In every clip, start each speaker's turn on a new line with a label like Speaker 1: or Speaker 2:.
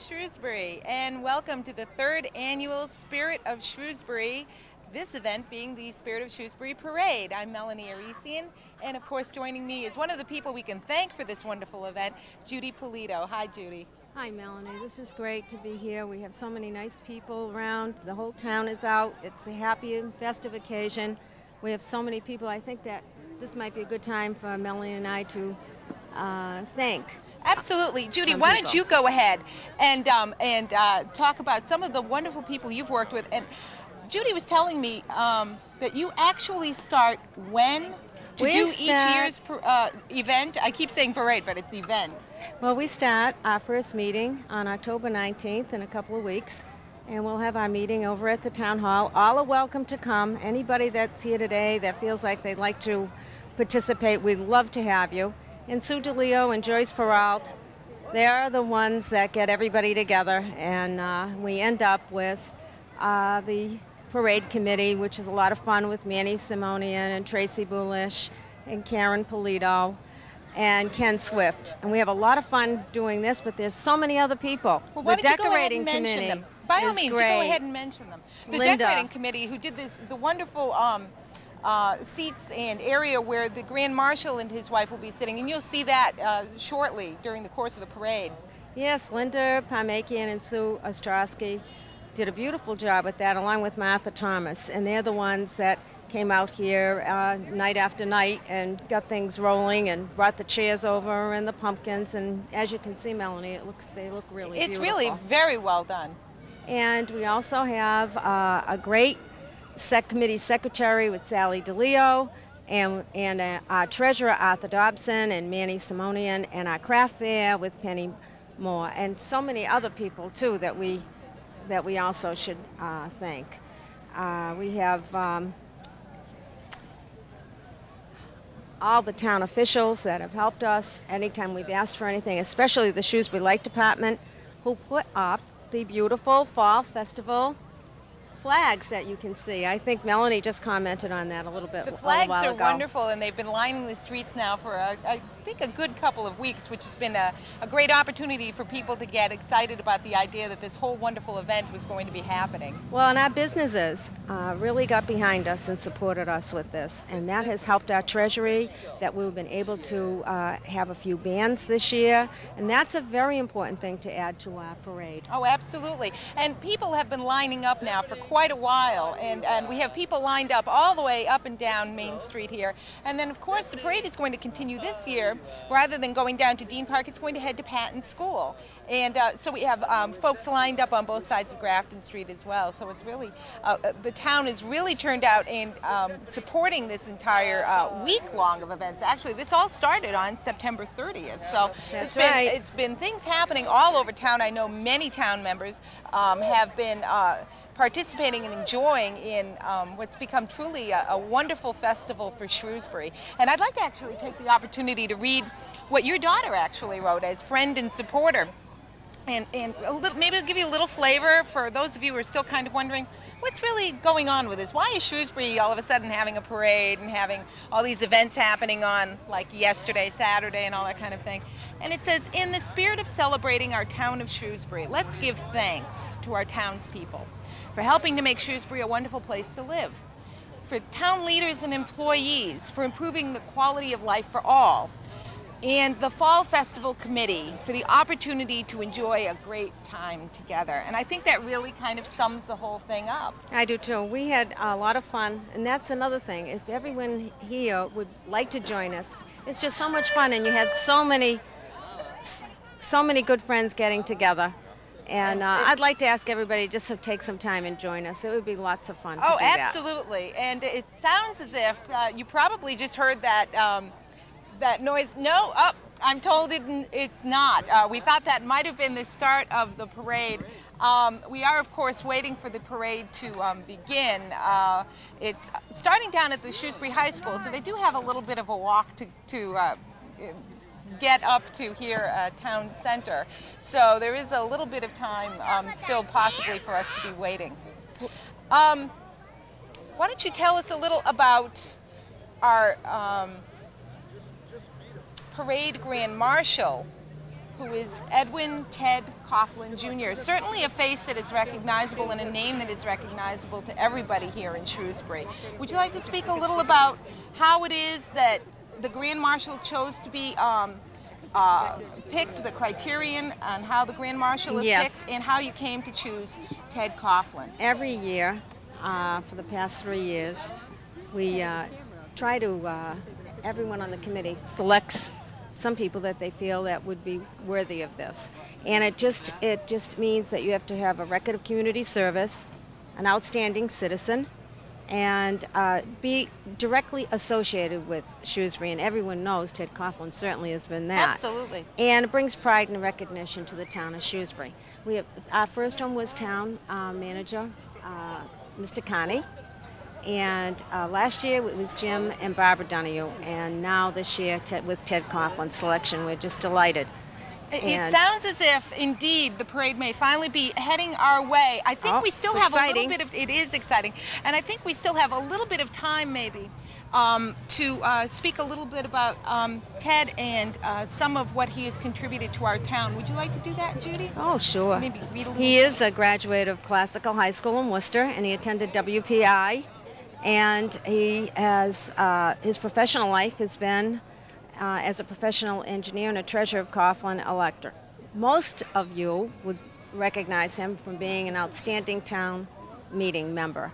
Speaker 1: Shrewsbury, and welcome to the third annual Spirit of Shrewsbury. This event being the Spirit of Shrewsbury Parade. I'm Melanie Arisian, and of course joining me is one of the people we can thank for this wonderful event, Judy Polito. Hi, Judy.
Speaker 2: Hi, Melanie. This is great to be here. We have so many nice people around. The whole town is out. It's a happy and festive occasion. We have so many people. I think that this might be a good time for Melanie and I to thank.
Speaker 1: Absolutely. Judy,
Speaker 2: Some
Speaker 1: why
Speaker 2: people.
Speaker 1: don't you go ahead and talk about some of the wonderful people you've worked with. And Judy was telling me that you actually start when to
Speaker 2: We
Speaker 1: do each
Speaker 2: start-
Speaker 1: year's event. I keep saying parade, but it's event.
Speaker 2: Well, we start our first meeting on October 19th in a couple of weeks, and we'll have our meeting over at the town hall. All are welcome to come. Anybody that's here today that feels like they'd like to participate, we'd love to have you. And Sue DeLeo and Joyce Peralt, they are the ones that get everybody together, and we end up with the parade committee, which is a lot of fun with Manny Simonian and Tracy Bulish and Karen Polito and Ken Swift. And we have a lot of fun doing this, but there's so many other people.
Speaker 1: Well, why
Speaker 2: The
Speaker 1: don't you go ahead
Speaker 2: decorating
Speaker 1: and mention
Speaker 2: committee
Speaker 1: them? By all
Speaker 2: is
Speaker 1: means, you
Speaker 2: great.
Speaker 1: go ahead and mention them. The
Speaker 2: Linda.
Speaker 1: decorating committee who did the wonderful seats and area where the Grand Marshal and his wife will be sitting, and you'll see that shortly during the course of the parade.
Speaker 2: Yes, Linda Parmakian and Sue Ostrowski did a beautiful job with that, along with Martha Thomas. And they're the ones that came out here night after night and got things rolling and brought the chairs over and the pumpkins. And as you can see, Melanie, they look really
Speaker 1: It's
Speaker 2: beautiful.
Speaker 1: really very well done.
Speaker 2: And we also have a great committee secretary with Sally DeLeo and our treasurer, Arthur Dobson, and Manny Simonian, and our craft fair with Penny Moore, and so many other people, too, that we also should thank. We have all the town officials that have helped us anytime we've asked for anything, especially the Shrewsbury Light Department, who put up the beautiful Fall Festival flags that you can see. I think Melanie just commented on that a little bit.
Speaker 1: The
Speaker 2: a
Speaker 1: flags
Speaker 2: while
Speaker 1: are
Speaker 2: ago.
Speaker 1: wonderful, and they've been lining the streets now for, I think, a good couple of weeks, which has been a great opportunity for people to get excited about the idea that this whole wonderful event was going to be happening.
Speaker 2: Well, and our businesses really got behind us and supported us with this, and that has helped our treasury, that we've been able to have a few bands this year, and that's a very important thing to add to our parade.
Speaker 1: Oh, absolutely. And people have been lining up now for quite a while, and we have people lined up all the way up and down Main Street here. And then, of course, the parade is going to continue this year. Rather than going down to Dean Park, it's going to head to Patton School. And so we have folks lined up on both sides of Grafton Street as well. So it's really, the town has really turned out in supporting this entire week long of events. Actually, this all started on September 30th. So it's been things happening all over town. I know many town members have been participating and enjoying in what's become truly a wonderful festival for Shrewsbury. And I'd like to actually take the opportunity to read what your daughter actually wrote as friend and supporter. And maybe it'll give you a little flavor for those of you who are still kind of wondering, what's really going on with this? Why is Shrewsbury all of a sudden having a parade and having all these events happening on, like yesterday, Saturday, and all that kind of thing? And it says, in the spirit of celebrating our town of Shrewsbury, let's give thanks to our townspeople for helping to make Shrewsbury a wonderful place to live, for town leaders and employees for improving the quality of life for all, and the Fall Festival Committee for the opportunity to enjoy a great time together. And I think that really kind of sums the whole thing up.
Speaker 2: I do too. We had a lot of fun, and that's another thing. If everyone here would like to join us, it's just so much fun, and you had so many good friends getting together. And I'd like to ask everybody just to take some time and join us. It would be lots of fun to do
Speaker 1: Oh,
Speaker 2: that.
Speaker 1: absolutely. And it sounds as if you probably just heard that that noise. No, I'm told it's not. We thought that might have been the start of the parade. We are, of course, waiting for the parade to begin. It's starting down at the Shrewsbury High School, so they do have a little bit of a walk to get up to here at Town Center. So there is a little bit of time still possibly for us to be waiting. Why don't you tell us a little about our parade grand marshal, who is Edwin Ted Coughlin Jr. Certainly a face that is recognizable and a name that is recognizable to everybody here in Shrewsbury. Would you like to speak a little about how it is that the Grand Marshal chose to be picked, the criterion on how the Grand Marshal is picked, and how you came to choose Ted Coughlin?
Speaker 2: Every year, for the past 3 years, we try to, everyone on the committee selects some people that they feel that would be worthy of this. And it just means that you have to have a record of community service, an outstanding citizen, and be directly associated with Shrewsbury. And everyone knows Ted Coughlin certainly has been that.
Speaker 1: Absolutely.
Speaker 2: And it brings pride and recognition to the town of Shrewsbury. Our first one was town manager, Mr. Connie. And last year it was Jim and Barbara Donahue, and now this year with Ted Coughlin's selection, we're just delighted.
Speaker 1: It sounds as if, indeed, the parade may finally be heading our way. I think we still have a little bit of, it is exciting, and I think we still have a little bit of time maybe to speak a little bit about Ted and some of what he has contributed to our town. Would you like to do that, Judy?
Speaker 2: Oh, sure.
Speaker 1: Maybe read a little.
Speaker 2: He is a graduate of Classical High School in Worcester, and he attended WPI, and he has, his professional life has been as a professional engineer and a treasurer of Coughlin Electric. Most of you would recognize him from being an outstanding town meeting member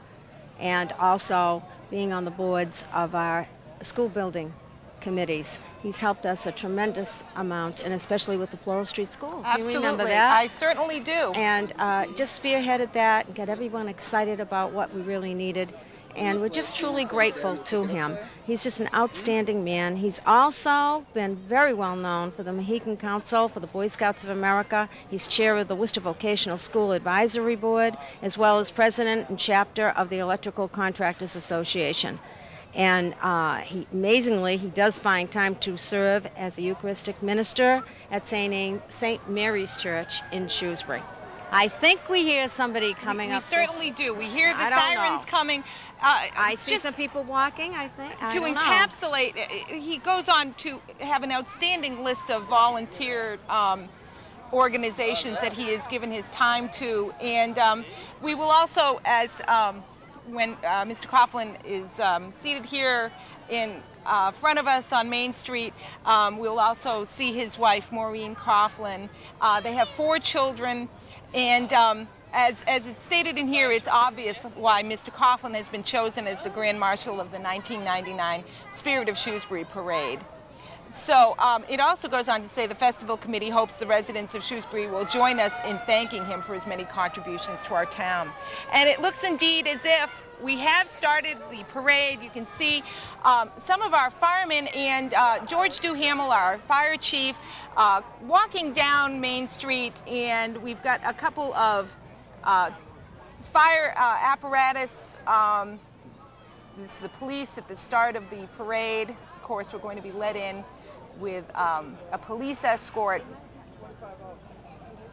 Speaker 2: and also being on the boards of our school building committees. He's helped us a tremendous amount, and especially with the Floral Street School.
Speaker 1: Absolutely.
Speaker 2: Do you remember that?
Speaker 1: I certainly do.
Speaker 2: And just spearheaded that and got everyone excited about what we really needed. And we're just truly grateful to him. He's just an outstanding man. He's also been very well known for the Mohican Council, for the Boy Scouts of America. He's chair of the Worcester Vocational School Advisory Board, as well as president and chapter of the Electrical Contractors Association. And amazingly, he does find time to serve as a Eucharistic minister at St. Mary's Church in Shrewsbury. I think we hear somebody coming up.
Speaker 1: We certainly do. We hear the sirens coming.
Speaker 2: I see some people walking, I think.
Speaker 1: To encapsulate, he goes on to have an outstanding list of volunteer organizations that he has given his time to. And we will also, as when Mr. Coughlin is seated here in front of us on Main Street, we'll also see his wife, Maureen Coughlin. They have 4 children. And as it's stated in here, it's obvious why Mr. Coughlin has been chosen as the Grand Marshal of the 1999 Spirit of Shrewsbury Parade. So it also goes on to say the Festival Committee hopes the residents of Shrewsbury will join us in thanking him for his many contributions to our town. And it looks indeed as if we have started the parade. You can see some of our firemen and George Duhamel, our fire chief, walking down Main Street, and we've got a couple of fire apparatus. This is the police at the start of the parade. Of course, we're going to be let in with a police escort.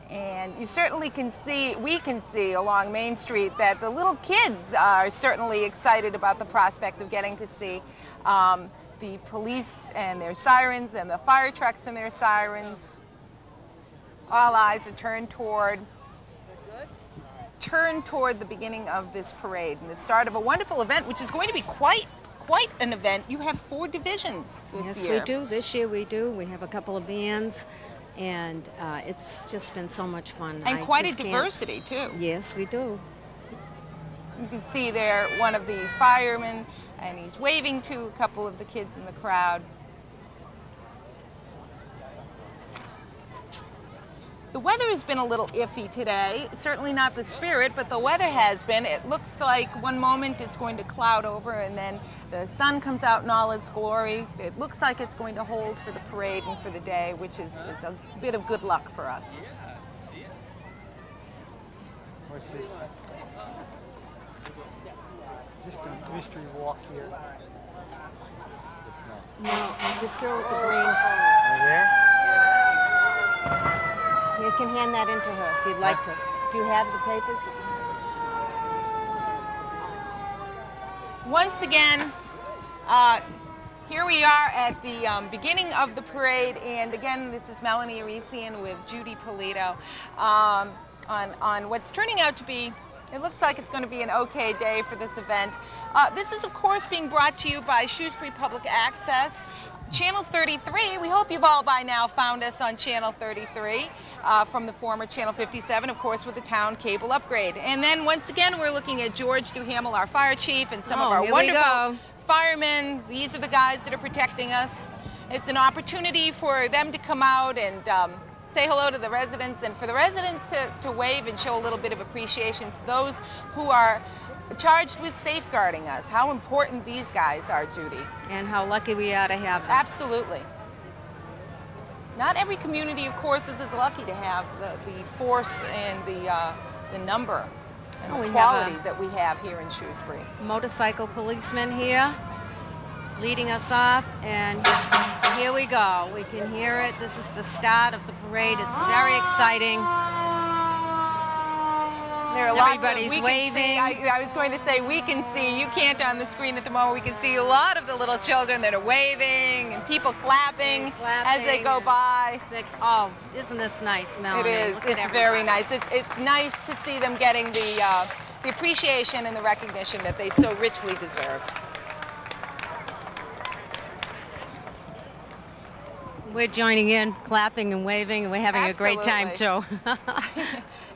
Speaker 1: And you certainly can see, we can see along Main Street that the little kids are certainly excited about the prospect of getting to see the police and their sirens and the fire trucks and their sirens. All eyes are turned toward the beginning of this parade and the start of a wonderful event, which is going to be quite an event. You have 4 divisions this year.
Speaker 2: Yes, we do. This year we do. We have a couple of bands. And it's just been so much fun.
Speaker 1: And quite a diversity, too.
Speaker 2: Yes, we do.
Speaker 1: You can see there one of the firemen, and he's waving to a couple of the kids in the crowd. The weather has been a little iffy today. Certainly not the spirit, but the weather has been. It looks like one moment it's going to cloud over and then the sun comes out in all its glory. It looks like it's going to hold for the parade and for the day, which is a bit of good luck for us.
Speaker 3: What's this? Is this the mystery walk here?
Speaker 2: No, this girl with the green.
Speaker 3: Are there?
Speaker 2: You can hand that into her if you'd like to. Do you have the papers?
Speaker 1: Once again, Here we are at the beginning of the parade, and again, this is Melanie Arisian with Judy Polito on what's turning out to be, it looks like it's going to be an okay day for this event. This is, of course, being brought to you by Shrewsbury Public Access. Channel 33, we hope you've all by now found us on Channel 33 from the former Channel 57, of course, with the town cable upgrade. And then once again, we're looking at George Duhamel, our fire chief, and some of our wonderful firemen. These are the guys that are protecting us. It's an opportunity for them to come out and say hello to the residents, and for the residents to wave and show a little bit of appreciation to those who are charged with safeguarding us. How important these guys are, Judy.
Speaker 2: And how lucky we are to have them.
Speaker 1: Absolutely. Not every community, of course, is as lucky to have the force and the number and the quality that we have here in Shrewsbury.
Speaker 2: Motorcycle policeman here leading us off, and here we go. We can hear it. This is the start of the parade. It's very exciting.
Speaker 1: There are lots
Speaker 2: Everybody's waving.
Speaker 1: I was going to say, we can see, you can't on the screen at the moment, we can see a lot of the little children that are waving and people clapping as they go by.
Speaker 2: It's like, oh, isn't this nice, Melanie?
Speaker 1: It is. It's very nice. It's nice to see them getting the appreciation and the recognition that they so richly deserve.
Speaker 2: We're joining in, clapping and waving, and we're having a great time too.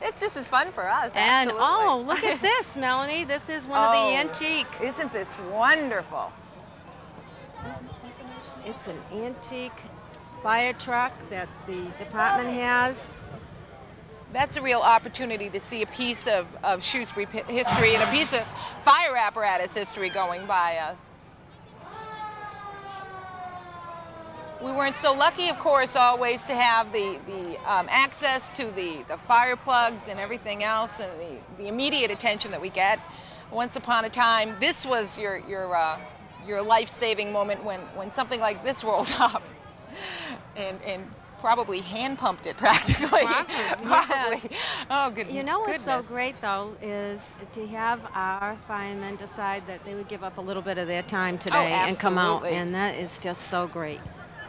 Speaker 1: It's just as fun for us.
Speaker 2: And
Speaker 1: absolutely.
Speaker 2: oh, look at this, Melanie. This is one of the antique.
Speaker 1: Isn't this wonderful?
Speaker 2: It's an antique fire truck that the department has.
Speaker 1: That's a real opportunity to see a piece of Shrewsbury history and a piece of fire apparatus history going by us. We weren't so lucky, of course, always to have the access to the fire plugs and everything else, and the immediate attention that we get. Once upon a time, this was your life-saving moment when something like this rolled up, and probably hand pumped it practically. Probably. Oh, good.
Speaker 2: You know what's so great though is to have our firemen decide that they would give up a little bit of their time today and come out, and that is just so great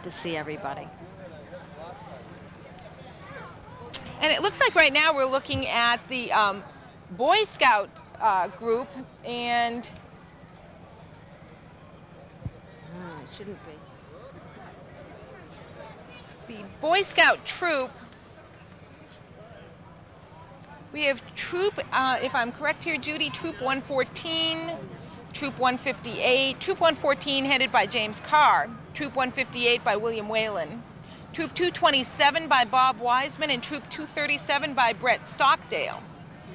Speaker 2: to see everybody.
Speaker 1: And it looks like right now we're looking at the Boy Scout group, and
Speaker 2: it shouldn't be.
Speaker 1: The Boy Scout troop. We have troop, if I'm correct here, Judy, Troop 114, Troop 158, Troop 114 headed by James Carr, Troop 158 by William Whalen, Troop 227 by Bob Wiseman, and Troop 237 by Brett Stockdale.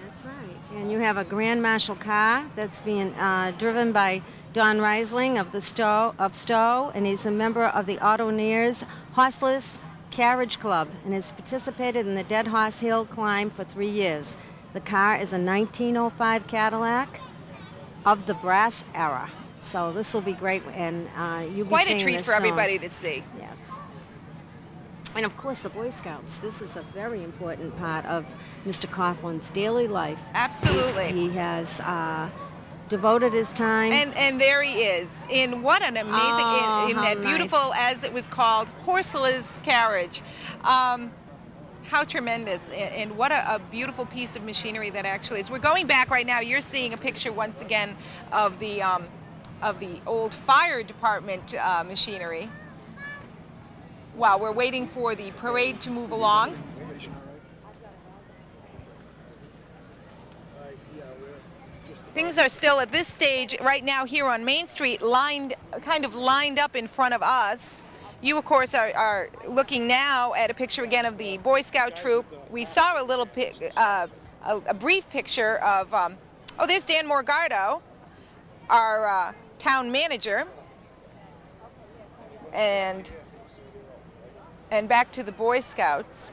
Speaker 2: That's right. And you have a Grand Marshal car that's being driven by Don Reisling of Stowe, and he's a member of the Autoneers Horseless Carriage Club and has participated in the Dead Horse Hill climb for 3 years. The car is a 1905 Cadillac of the brass era. So this will be great, and you'll be
Speaker 1: quite
Speaker 2: seeing
Speaker 1: a treat
Speaker 2: this
Speaker 1: for
Speaker 2: soon.
Speaker 1: everybody to see.
Speaker 2: Yes. And of course the Boy Scouts. This is a very important part of Mr. Coughlin's daily life.
Speaker 1: Absolutely.
Speaker 2: He has devoted his time.
Speaker 1: And there he is, in what an amazing, in that beautiful, as it was called, horseless carriage. How tremendous, and what a beautiful piece of machinery that actually is. We're going back right now. You're seeing a picture once again of the old fire department machinery while we're waiting for the parade to move along. Things are still at this stage right now here on Main Street kind of lined up in front of us. You, of course, are looking now at a picture again of the Boy Scout troop. We saw a little a brief picture of, oh, there's Dan Morgardo, our town manager, and back to the Boy Scouts.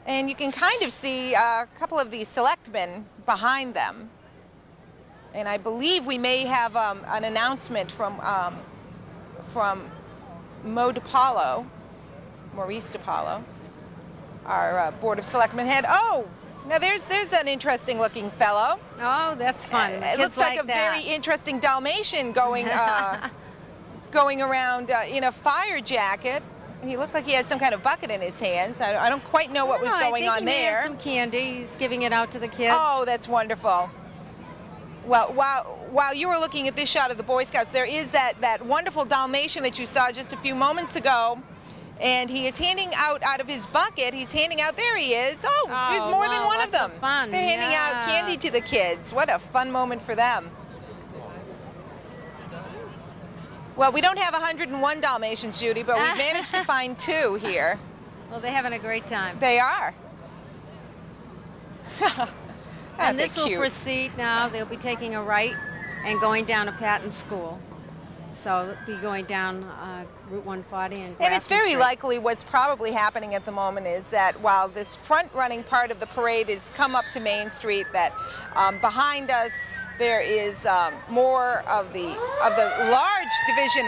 Speaker 1: And you can kind of see a couple of the selectmen behind them. And I believe we may have an announcement from Maurice DiPaolo, our Board of Selectmen head. Oh, now there's an interesting looking fellow.
Speaker 2: Oh, that's fun.
Speaker 1: It looks like a very interesting Dalmatian going going around in a fire jacket. He looked like he had some kind of bucket in his hands. I don't quite know what was going on
Speaker 2: he
Speaker 1: there.
Speaker 2: may have some candy. He's giving it out to the kids.
Speaker 1: Oh, that's wonderful. Well, while you were looking at this shot of the Boy Scouts, there is that wonderful Dalmatian that you saw just a few moments ago. And he is handing out of his bucket, he's handing out, there he is. Oh, there's more than one of them.
Speaker 2: Fun.
Speaker 1: They're handing out candy to the kids. What a fun moment for them. Well, we don't have 101 Dalmatians, Judy, but we've managed to find 2 here.
Speaker 2: Well, they're having a great time.
Speaker 1: They are.
Speaker 2: And this will proceed now. They'll be taking a right and going down to Patton School. So they'll be going down Route 140 and
Speaker 1: And it's very
Speaker 2: Street.
Speaker 1: likely what's probably happening at the moment is that while this front-running part of the parade has come up to Main Street, that behind us there is more of the large division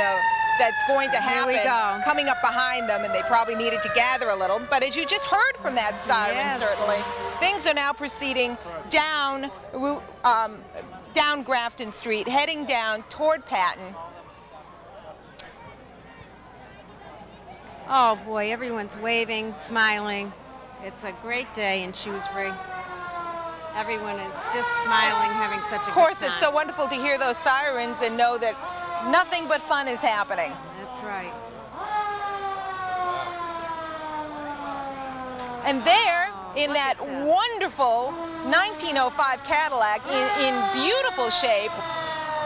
Speaker 1: that's going to happen coming up behind them, and they probably needed to gather a little. But as you just heard from that siren, certainly, things are now proceeding down down Grafton Street, heading down toward Patton.
Speaker 2: Oh boy, everyone's waving, smiling. It's a great day in Shrewsbury. Everyone is just smiling, having such a good time.
Speaker 1: Of course, it's so wonderful to hear those sirens and know that nothing but fun is happening.
Speaker 2: That's right.
Speaker 1: And there, in that wonderful 1905 Cadillac, in beautiful shape,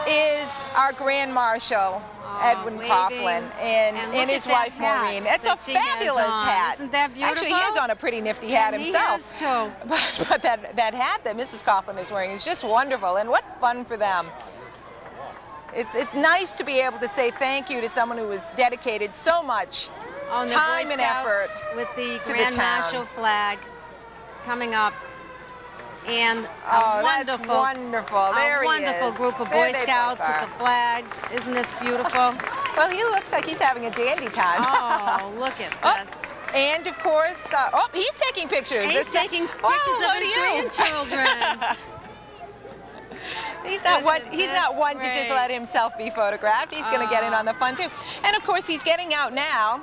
Speaker 1: is our Grand Marshal, Edwin Coughlin, and his wife Maureen. It's a fabulous hat.
Speaker 2: Isn't that beautiful?
Speaker 1: Actually, he has on a pretty nifty hat himself.
Speaker 2: He has too.
Speaker 1: But that hat that Mrs. Coughlin is wearing is just wonderful, and what fun for them. It's nice to be able to say thank you to someone who has dedicated so much time and effort
Speaker 2: with the
Speaker 1: to
Speaker 2: Grand
Speaker 1: the town.
Speaker 2: Marshal flag coming up. And
Speaker 1: that's wonderful. There he is.
Speaker 2: A wonderful group of Boy Scouts with the flags. Isn't this beautiful?
Speaker 1: Well, he looks like he's having a dandy time.
Speaker 2: Oh, look at this.
Speaker 1: And of course, he's taking pictures.
Speaker 2: He's taking pictures of his grandchildren.
Speaker 1: He's not one to just let himself be photographed. He's going to get in on the fun too. And of course, he's getting out now.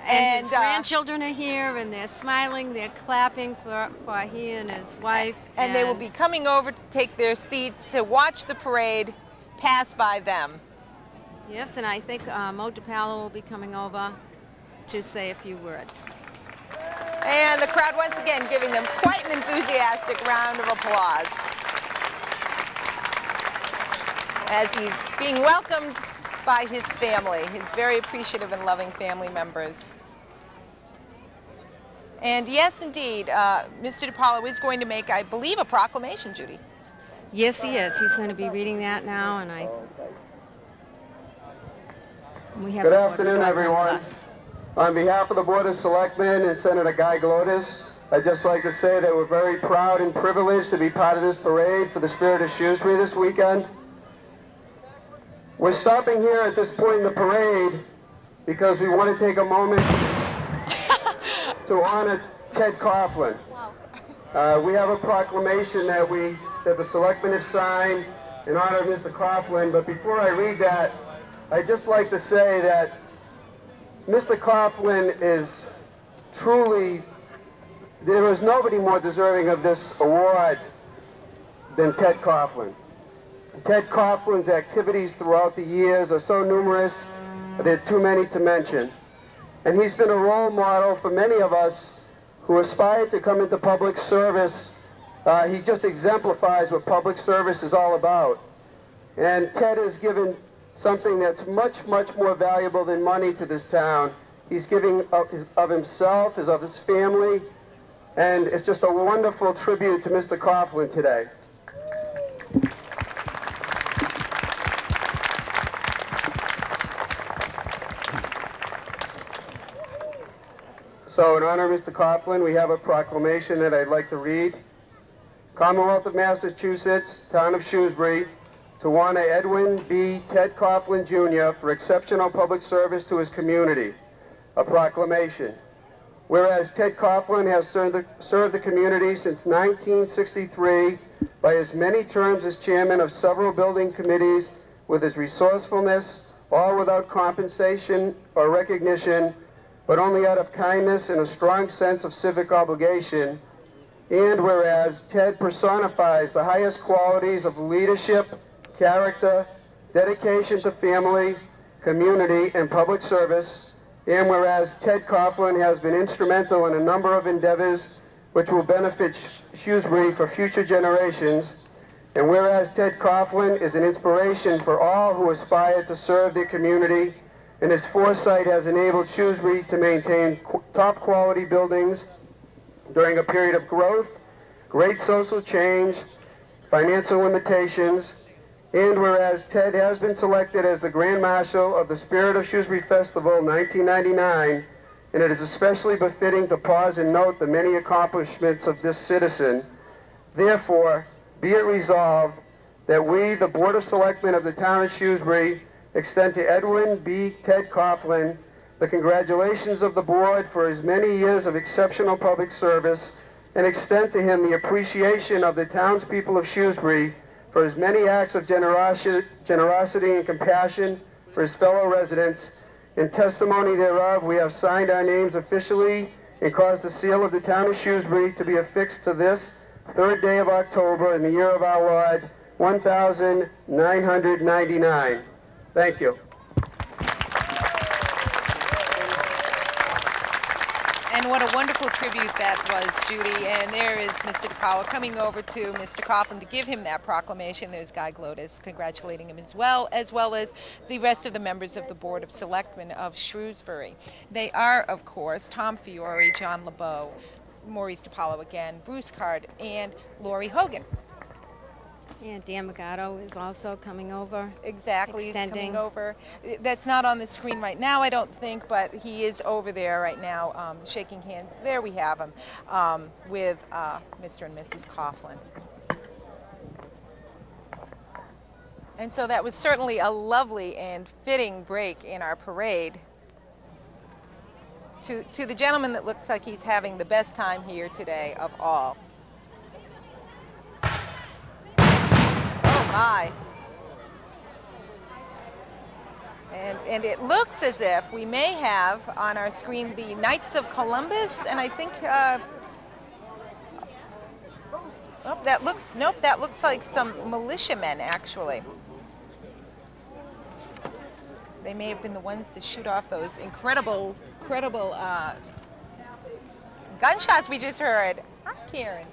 Speaker 2: And his grandchildren are here, and they're smiling, they're clapping for he and his wife.
Speaker 1: And they will be coming over to take their seats to watch the parade pass by them.
Speaker 2: Yes, and I think Mo DiPaolo will be coming over to say a few words.
Speaker 1: And the crowd once again giving them quite an enthusiastic round of applause as he's being welcomed by his family, his very appreciative and loving family members. And yes, indeed, Mr. DiPaolo is going to make, I believe, a proclamation, Judy.
Speaker 2: Yes, he is. He's going to be reading that now, and we have
Speaker 4: Good afternoon, everyone. On behalf of the Board of Selectmen and Senator Guy Glotis, I'd just like to say that we're very proud and privileged to be part of this parade for the Spirit of Shrewsbury this weekend. We're stopping here at this point in the parade because we want to take a moment to honor Ted Coughlin. We have a proclamation that the selectmen have signed in honor of Mr. Coughlin, but before I read that, I'd just like to say that Mr. Coughlin is truly, there is nobody more deserving of this award than Ted Coughlin. Ted Coughlin's activities throughout the years are so numerous, there are too many to mention. And he's been a role model for many of us who aspire to come into public service. He just exemplifies what public service is all about. And Ted has given something that's much, much more valuable than money to this town. He's giving of himself, of his family, and it's just a wonderful tribute to Mr. Coughlin today. So in honor of Mr. Coughlin, we have a proclamation that I'd like to read. Commonwealth of Massachusetts, Town of Shrewsbury, to honor Edwin B. Ted Coughlin, Jr. for exceptional public service to his community. A proclamation. Whereas Ted Coughlin has served the community since 1963 by his many terms as chairman of several building committees with his resourcefulness, all without compensation or recognition, but only out of kindness and a strong sense of civic obligation. And whereas Ted personifies the highest qualities of leadership, character, dedication to family, community, and public service, and whereas Ted Coughlin has been instrumental in a number of endeavors which will benefit Shrewsbury for future generations, and whereas Ted Coughlin is an inspiration for all who aspire to serve their community, and his foresight has enabled Shrewsbury to maintain top quality buildings during a period of growth, great social change, financial limitations, and whereas Ted has been selected as the Grand Marshal of the Spirit of Shrewsbury Festival 1999, and it is especially befitting to pause and note the many accomplishments of this citizen. Therefore, be it resolved that we, the Board of Selectmen of the town of Shrewsbury, extend to Edwin B. Ted Coughlin the congratulations of the board for his many years of exceptional public service, and extend to him the appreciation of the townspeople of Shrewsbury for his many acts of generosity and compassion for his fellow residents. In testimony thereof, we have signed our names officially and caused the seal of the town of Shrewsbury to be affixed to this 3rd day of October in the year of our Lord, 1999. Thank you.
Speaker 1: And what a wonderful tribute that was, Judy. And there is Mr. DiPaolo coming over to Mr. Coughlin to give him that proclamation. There's Guy Glotis congratulating him as well as the rest of the members of the Board of Selectmen of Shrewsbury. They are, of course, Tom Fiore, John LeBeau, Maurice DiPaolo again, Bruce Card, and Lori Hogan.
Speaker 2: And Dan Magato is also coming over.
Speaker 1: Exactly,
Speaker 2: extending.
Speaker 1: he's coming over. That's not on the screen right now, I don't think, but he is over there right now, shaking hands. There we have him with Mr. and Mrs. Coughlin. And so that was certainly a lovely and fitting break in our parade to the gentleman that looks like he's having the best time here today of all. My. And it looks as if we may have on our screen the Knights of Columbus, and I think that looks like some militiamen actually. They may have been the ones to shoot off those incredible gunshots we just heard. Hi, Karen.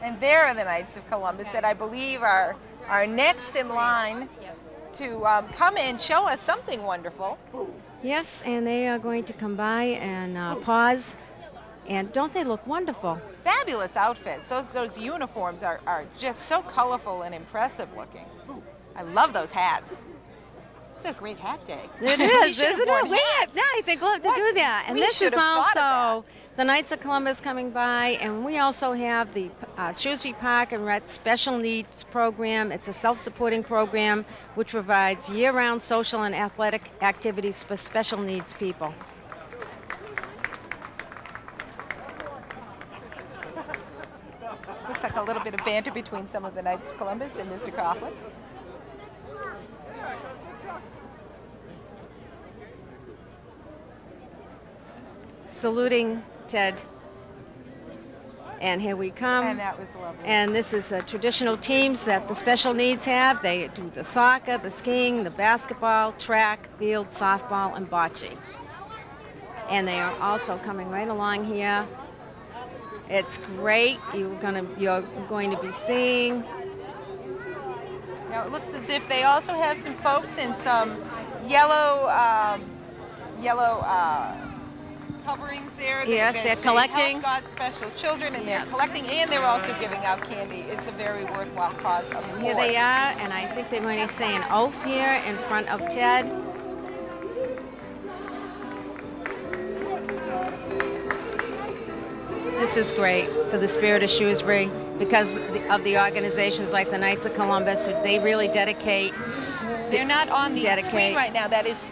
Speaker 1: And there are the Knights of Columbus that I believe are next in line to come and show us something wonderful.
Speaker 2: Yes, and they are going to come by and pause. And don't they look wonderful?
Speaker 1: Fabulous outfits. Those uniforms are just so colorful and impressive looking. I love those hats. It's a great hat day.
Speaker 2: It is, isn't it? Yeah, I think we'll have to do that. And this is also the Knights of Columbus coming by, and we also have the Shrewsbury Park and Rec Special Needs Program. It's a self-supporting program which provides year-round social and athletic activities for special needs people.
Speaker 1: Looks like a little bit of banter between some of the Knights of Columbus and Mr. Coughlin.
Speaker 2: Saluting Ted. And here we come.
Speaker 1: And that was lovely.
Speaker 2: And this is traditional teams that the special needs have. They do the soccer, the skiing, the basketball, track, field, softball, and bocce. And they are also coming right along here. It's great. You're going to be seeing.
Speaker 1: Now it looks as if they also have some folks in some yellow coverings there.
Speaker 2: Yes, they're collecting.
Speaker 1: Help God's special children, and they're collecting, and they're also giving out candy. It's a very worthwhile cause, of course.
Speaker 2: Here they are, and I think they're going to say an oath here in front of Ted. This is great for the spirit of Shrewsbury because of the organizations like the Knights of Columbus. They really dedicate.
Speaker 1: They're not on the screen right now. That is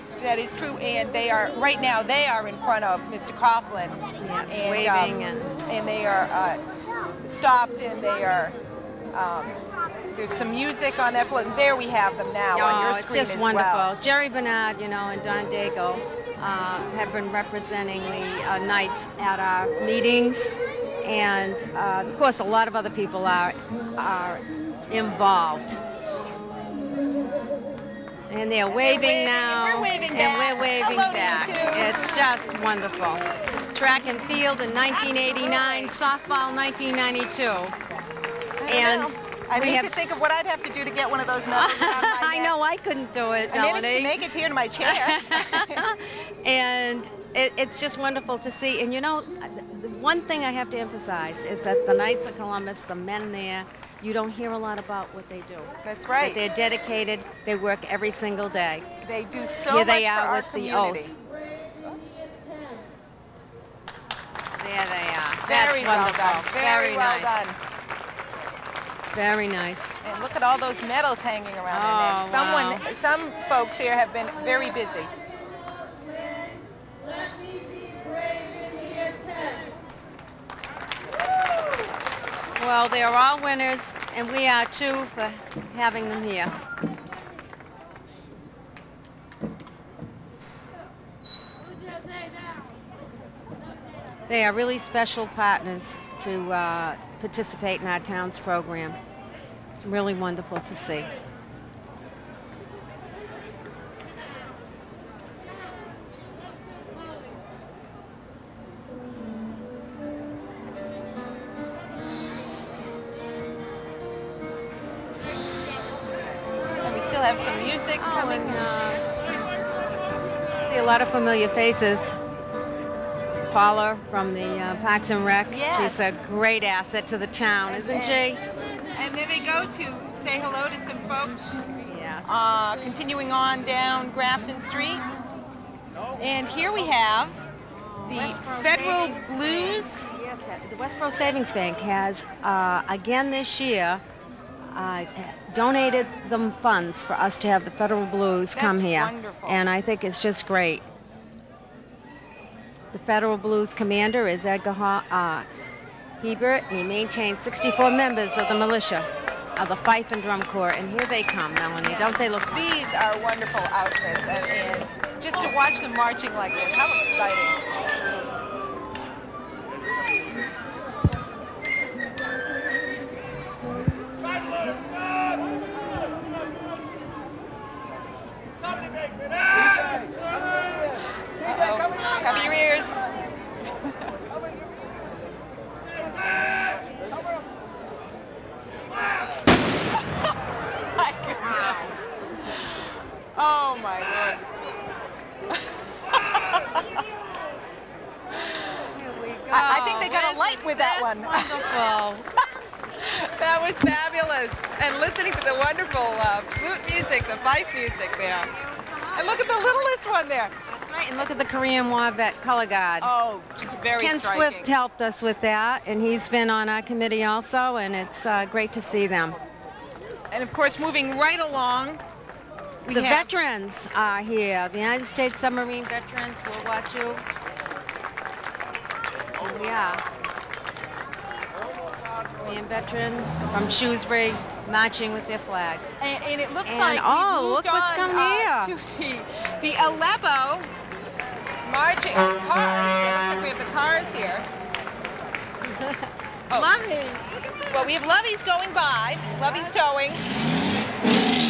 Speaker 1: true, and they are right now. They are in front of Mr. Coughlin,
Speaker 2: yes,
Speaker 1: and
Speaker 2: waving
Speaker 1: and they are stopped, and they are There's some music on that float. There we have them now on your
Speaker 2: it's
Speaker 1: screen
Speaker 2: just
Speaker 1: as
Speaker 2: wonderful.
Speaker 1: well.
Speaker 2: Jerry Bernard, and Don Dago have been representing the Knights at our meetings, and of course a lot of other people are involved. And they're waving now,
Speaker 1: and we're waving
Speaker 2: and
Speaker 1: back.
Speaker 2: we're waving
Speaker 1: Hello to you
Speaker 2: back.
Speaker 1: too.
Speaker 2: It's just wonderful. Track and field in 1989, softball 1992. And
Speaker 1: I
Speaker 2: we
Speaker 1: need
Speaker 2: have
Speaker 1: to think of what I'd have to do to get one of those medals around my
Speaker 2: I
Speaker 1: neck.
Speaker 2: know I couldn't do it,
Speaker 1: I managed
Speaker 2: Melanie.
Speaker 1: to make it here to my chair.
Speaker 2: And it's just wonderful to see. And the one thing I have to emphasize is that the Knights of Columbus, the men there, you don't hear a lot about what they do.
Speaker 1: That's right.
Speaker 2: But they're dedicated. They work every single day.
Speaker 1: They do so
Speaker 2: Here
Speaker 1: much
Speaker 2: they
Speaker 1: for
Speaker 2: are
Speaker 1: our
Speaker 2: with
Speaker 1: community.
Speaker 2: the oath. There they are.
Speaker 1: Very
Speaker 2: That's
Speaker 1: well
Speaker 2: wonderful.
Speaker 1: done. Very well
Speaker 2: nice.
Speaker 1: done.
Speaker 2: Very nice.
Speaker 1: And look at all those medals hanging around
Speaker 2: Oh,
Speaker 1: their necks. Some folks here have been very busy.
Speaker 2: Well, they are all winners, and we are too for having them here. They are really special partners to participate in our town's program. It's really wonderful to see.
Speaker 1: And we still have some music coming.
Speaker 2: See a lot of familiar faces. Paula from the Parks and Rec.
Speaker 1: Yes.
Speaker 2: She's a great asset to the town, isn't she?
Speaker 1: And there they go to say hello to some folks.
Speaker 2: Yes.
Speaker 1: Continuing on down Grafton Street. And here we have the
Speaker 2: Westboro
Speaker 1: Federal
Speaker 2: Savings
Speaker 1: Blues.
Speaker 2: Yes, the Westboro Savings Bank has, again this year, donated them funds for us to have the Federal Blues come
Speaker 1: That's
Speaker 2: here.
Speaker 1: wonderful.
Speaker 2: And I think it's just great. The Federal Blues commander is Edgar Hebert. He maintains 64 members of the militia of the Fife and Drum Corps. And here they come, Melanie. Don't they look fun?
Speaker 1: These are wonderful outfits. And just to watch them marching like this, how exciting. Cover your ears. My goodness. Oh my word.
Speaker 2: Here we go.
Speaker 1: I think they got a light with that one.
Speaker 2: Wonderful.
Speaker 1: That was fabulous. And listening to the wonderful flute music, the fife music there. And look at the littlest one there.
Speaker 2: Right, and look at the Korean War vet color guard.
Speaker 1: Oh, just very
Speaker 2: Ken
Speaker 1: striking.
Speaker 2: Swift helped us with that, and he's been on our committee also, and it's great to see them.
Speaker 1: And of course, moving right along, we
Speaker 2: The
Speaker 1: have
Speaker 2: veterans are here. The United States submarine veterans will watch you. Here we are. Korean veteran from Shrewsbury marching with their flags.
Speaker 1: and it looks
Speaker 2: And,
Speaker 1: like
Speaker 2: oh,
Speaker 1: we moved
Speaker 2: look what's
Speaker 1: on
Speaker 2: coming
Speaker 1: to the Aleppo marching cars. It looks like we have the cars here. Oh.
Speaker 2: Loveys.
Speaker 1: Well, we have Loveys going by. Loveys towing.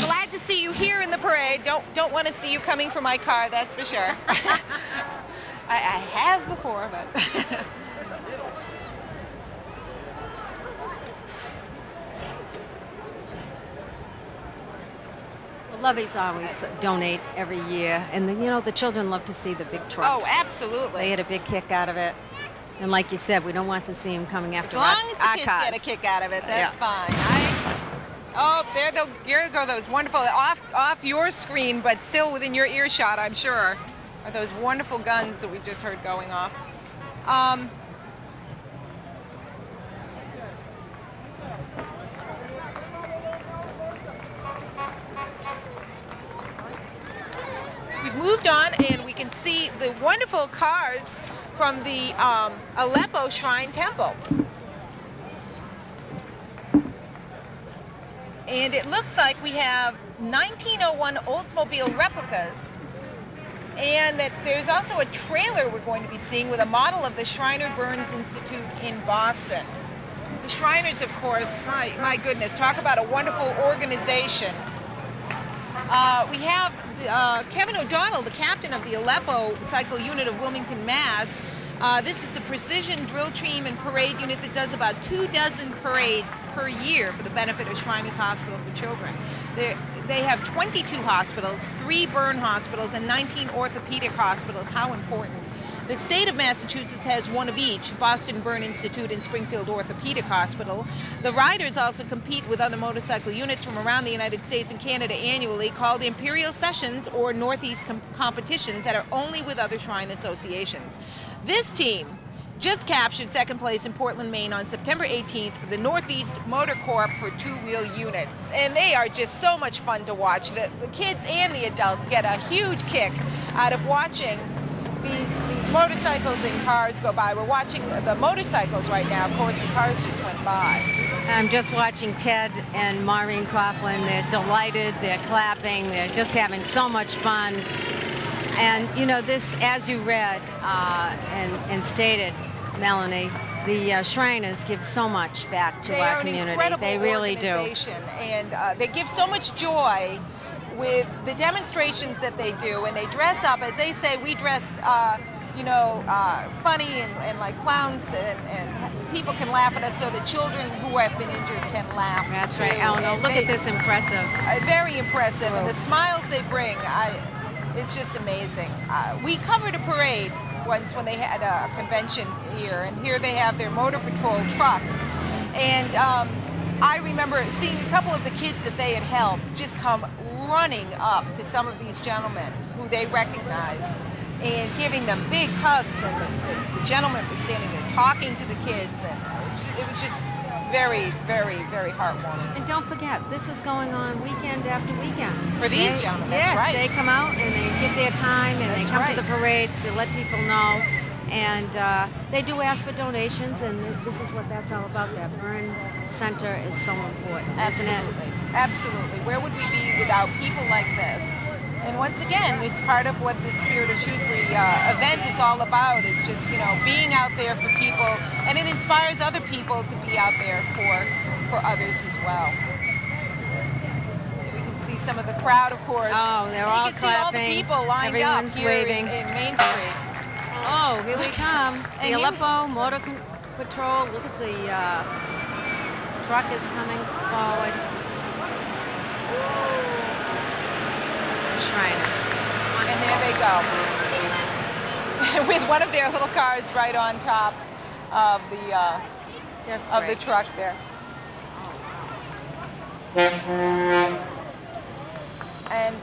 Speaker 1: Glad to see you here in the parade. Don't want to see you coming from my car, that's for sure. I have before, but.
Speaker 2: Loveys always donate every year, and the children love to see the big trucks.
Speaker 1: Oh, absolutely.
Speaker 2: They get a big kick out of it. And like you said, we don't want to see them coming after
Speaker 1: As long as the
Speaker 2: our
Speaker 1: kids
Speaker 2: cars.
Speaker 1: get a kick out of it, that's
Speaker 2: Yeah.
Speaker 1: fine. Oh, here go those wonderful, off your screen, but still within your earshot, I'm sure, are those wonderful guns that we just heard going off. We've moved on, and we can see the wonderful cars from the Aleppo Shrine Temple. And it looks like we have 1901 Oldsmobile replicas, and that there's also a trailer we're going to be seeing with a model of the Shriner Burns Institute in Boston. The Shriners, of course, my goodness, talk about a wonderful organization. We have Kevin O'Donnell, the captain of the Aleppo Cycle Unit of Wilmington, Mass. This is the precision drill team and parade unit that does about 24 parades per year for the benefit of Shriners Hospital for Children. They have 22 hospitals, 3 burn hospitals, and 19 orthopedic hospitals. How important. The state of Massachusetts has one of each, Boston Burn Institute and Springfield Orthopedic Hospital. The riders also compete with other motorcycle units from around the United States and Canada annually, called Imperial Sessions or Northeast competitions that are only with other Shrine associations. This team just captured second place in Portland, Maine on September 18th for the Northeast Motor Corp for two-wheel units. And they are just so much fun to watch. The kids and the adults get a huge kick out of watching these motorcycles and cars go by. We're watching the motorcycles right now. Of course, the cars just went by.
Speaker 2: I'm just watching Ted and Maureen Coughlin. They're delighted, they're clapping, they're just having so much fun. And, you know, this, as you read and stated, Melanie, the Shriners give so much back to our community. They really do.
Speaker 1: And they give so much joy with the demonstrations that they do, and they dress up, as they say, we dress, funny and like clowns, and people can laugh at us, so the children who have been injured can laugh.
Speaker 2: That's
Speaker 1: too.
Speaker 2: right. Oh no, look at this impressive.
Speaker 1: Very impressive, and the smiles they bring, it's just amazing. We covered a parade once when they had a convention here, and here they have their motor patrol trucks, and I remember seeing a couple of the kids that they had helped just come running up to some of these gentlemen who they recognized and giving them big hugs, and the gentleman was standing there talking to the kids, and it was just very, very, very heartwarming.
Speaker 2: And don't forget, this is going on weekend after weekend.
Speaker 1: For these gentlemen, that's right.
Speaker 2: Yes, they come out and they give their time, and they come to the parades to let people know. And they do ask for donations, and this is what that's all about. That burn center is so important, isn't it?
Speaker 1: Absolutely. Where would we be without people like this? And once again, it's part of what the Spirit of Shrewsbury event is all about. It's just, being out there for people, and it inspires other people to be out there for others as well. We can see some of the crowd, of course.
Speaker 2: Oh, they're all clapping.
Speaker 1: You can see all the people lined
Speaker 2: Everyone's
Speaker 1: up here
Speaker 2: waving.
Speaker 1: in Main Street.
Speaker 2: Oh, here we come. The Aleppo Motor Patrol. Look at the truck is coming forward. Shriners.
Speaker 1: And there they go. With one of their little cars right on top of the truck there. And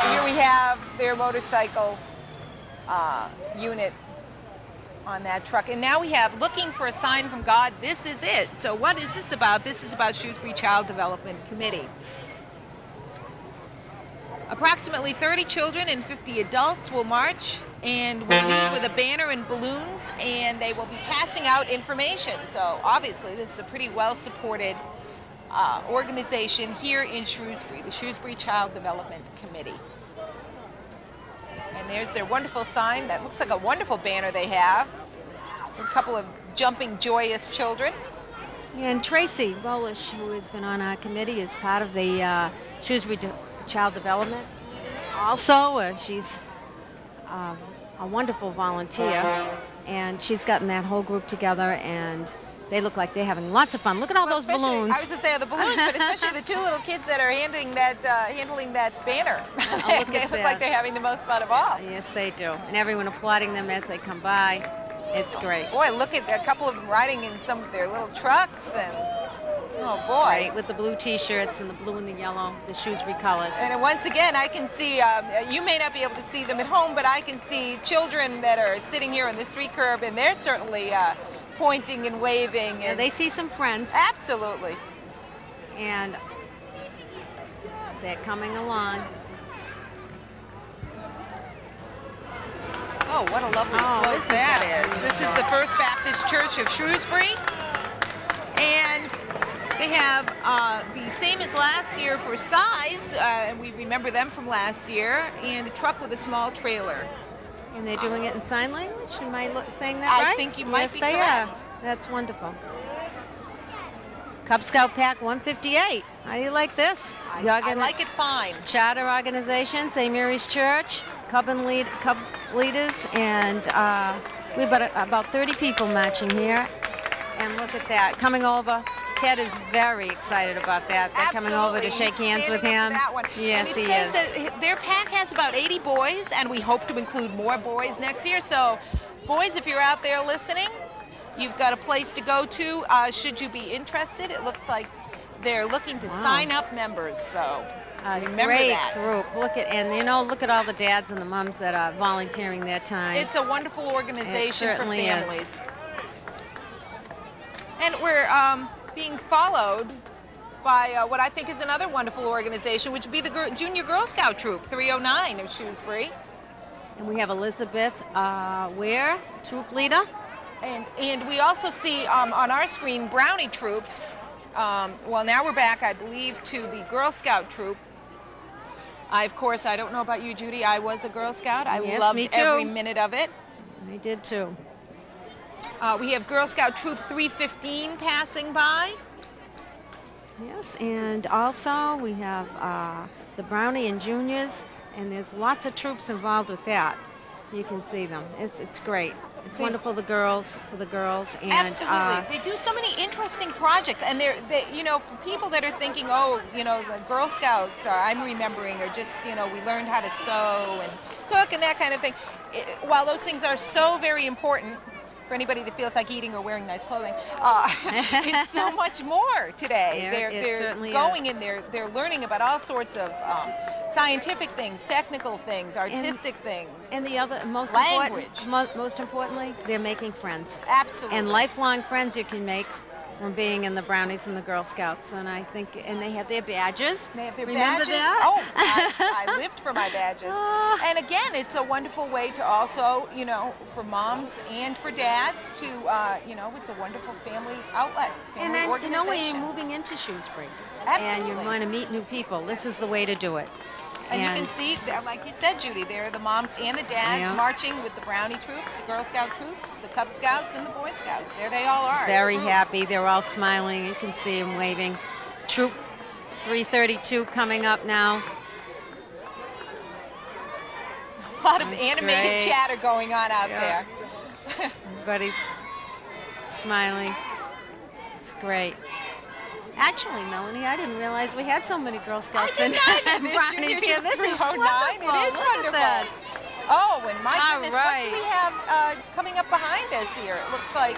Speaker 1: here we have their motorcycle unit on that truck. And now we have Looking for a Sign from God. This is it. So what is this about? This is about Shrewsbury Child Development Committee. Approximately 30 children and 50 adults will march and will lead with a banner and balloons, and they will be passing out information. So obviously this is a pretty well-supported organization here in Shrewsbury, the Shrewsbury Child Development Committee. And there's their wonderful sign. That looks like a wonderful banner they have. A couple of jumping, joyous children.
Speaker 2: And Tracy Bolish, who has been on our committee, is part of the Shrewsbury Child Development. Also, she's a wonderful volunteer, and she's gotten that whole group together, and they look like they're having lots of fun. Look at all those balloons.
Speaker 1: I was going to say the balloons, but especially the two little kids that are handling that banner. They look like they're having the most fun of all.
Speaker 2: Yes, they do. And everyone applauding them as they come by. It's great.
Speaker 1: Boy, look at a couple of them riding in some of their little trucks, and oh boy.
Speaker 2: Great, with the blue t-shirts and the blue and the yellow, the Shrewsbury colors.
Speaker 1: And once again, I can see, you may not be able to see them at home, but I can see children that are sitting here on the street curb, and they're certainly pointing and waving. And
Speaker 2: yeah, they see some friends.
Speaker 1: Absolutely.
Speaker 2: And they're coming along.
Speaker 1: Oh, what a lovely float that is. This is the First Baptist Church of Shrewsbury. And They have the same as last year for size, and we remember them from last year, and a truck with a small trailer.
Speaker 2: And they're doing it in sign language? Am I saying that right?
Speaker 1: I think you might
Speaker 2: yes,
Speaker 1: be
Speaker 2: they
Speaker 1: correct.
Speaker 2: Are. That's wonderful. Cub Scout Pack 158. How do you like this?
Speaker 1: I like it fine.
Speaker 2: Charter organization, St. Mary's Church, Cub leaders, and we've got about 30 people marching here. And look at that, coming over. Ted is very excited about that. They're coming over to shake hands with him.
Speaker 1: That one.
Speaker 2: Yes,
Speaker 1: and it says that their pack has about 80 boys, and we hope to include more boys next year. So, boys, if you're out there listening, you've got a place to go to. Should you be interested, it looks like they're looking to sign up members. So, remember
Speaker 2: great
Speaker 1: that.
Speaker 2: Group. Look at all the dads and the moms that are volunteering their time.
Speaker 1: It's a wonderful organization for families.
Speaker 2: Is.
Speaker 1: And we're being followed by what I think is another wonderful organization, which would be the Junior Girl Scout Troop 309 of Shrewsbury.
Speaker 2: And we have Elizabeth Ware, troop leader.
Speaker 1: And we also see on our screen Brownie troops. Well, now we're back, I believe, to the Girl Scout troop. Of course, I don't know about you, Judy. I was a Girl Scout. I loved every minute of it.
Speaker 2: I did too.
Speaker 1: We have Girl Scout Troop 315 passing by.
Speaker 2: Yes, and also we have the Brownie and Juniors, and there's lots of troops involved with that. You can see them. It's great. It's wonderful for the girls. And,
Speaker 1: absolutely. They do so many interesting projects, and you know, for people that are thinking, oh, you know, the Girl Scouts, I'm remembering, are just, you know, we learned how to sew and cook and that kind of thing. While those things are so very important for anybody that feels like eating or wearing nice clothing, it's so much more today. They're going in there, they're learning about all sorts of scientific things, technical things, artistic things.
Speaker 2: And the other most importantly, they're making friends.
Speaker 1: Absolutely.
Speaker 2: And lifelong friends you can make from being in the Brownies and the Girl Scouts. And I think, and they have their badges.
Speaker 1: They have their
Speaker 2: Remember
Speaker 1: badges.
Speaker 2: That?
Speaker 1: Oh, I lived for my badges. And again, it's a wonderful way to also, you know, for moms and for dads to, you know, it's a wonderful family outlet, family
Speaker 2: and
Speaker 1: organization.
Speaker 2: You know, when you're moving into Shrewsbury,
Speaker 1: absolutely,
Speaker 2: and you want to meet new people, this is the way to do it.
Speaker 1: And you can see, like you said, Judy, there are the moms and the dads marching with the Brownie troops, the Girl Scout troops, the Cub Scouts, and the Boy Scouts. There they all are.
Speaker 2: Very happy. They're all smiling. You can see them waving. Troop 332 coming up now.
Speaker 1: A lot of animated chatter going on out there.
Speaker 2: Everybody's smiling. It's great. Actually, Melanie, I didn't realize we had so many Girl Scouts and Brownies here. This is wonderful.
Speaker 1: It is wonderful. Oh, and my goodness, what do we have coming up behind us here? It looks like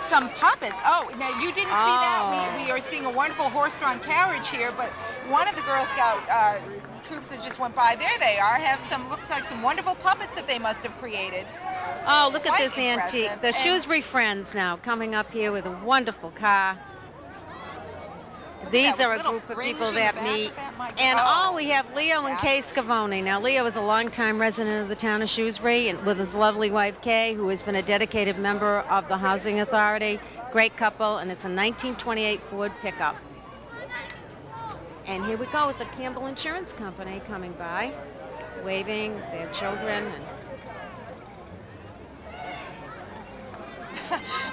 Speaker 1: some puppets. Oh, now you didn't see that. We are seeing a wonderful horse-drawn carriage here, but one of the Girl Scout troops that just went by, there they are, have some, looks like some wonderful puppets that they must have created.
Speaker 2: Oh, look at this antique. The Shrewsbury Friends now coming up here with a wonderful car. These are a group of people that meet. And we have Leo and Kay Scavone. Now, Leo is a longtime resident of the town of Shrewsbury, and with his lovely wife, Kay, who has been a dedicated member of the Housing Authority. Great couple, and it's a 1928 Ford pickup. And here we go with the Campbell Insurance Company coming by, waving their children. And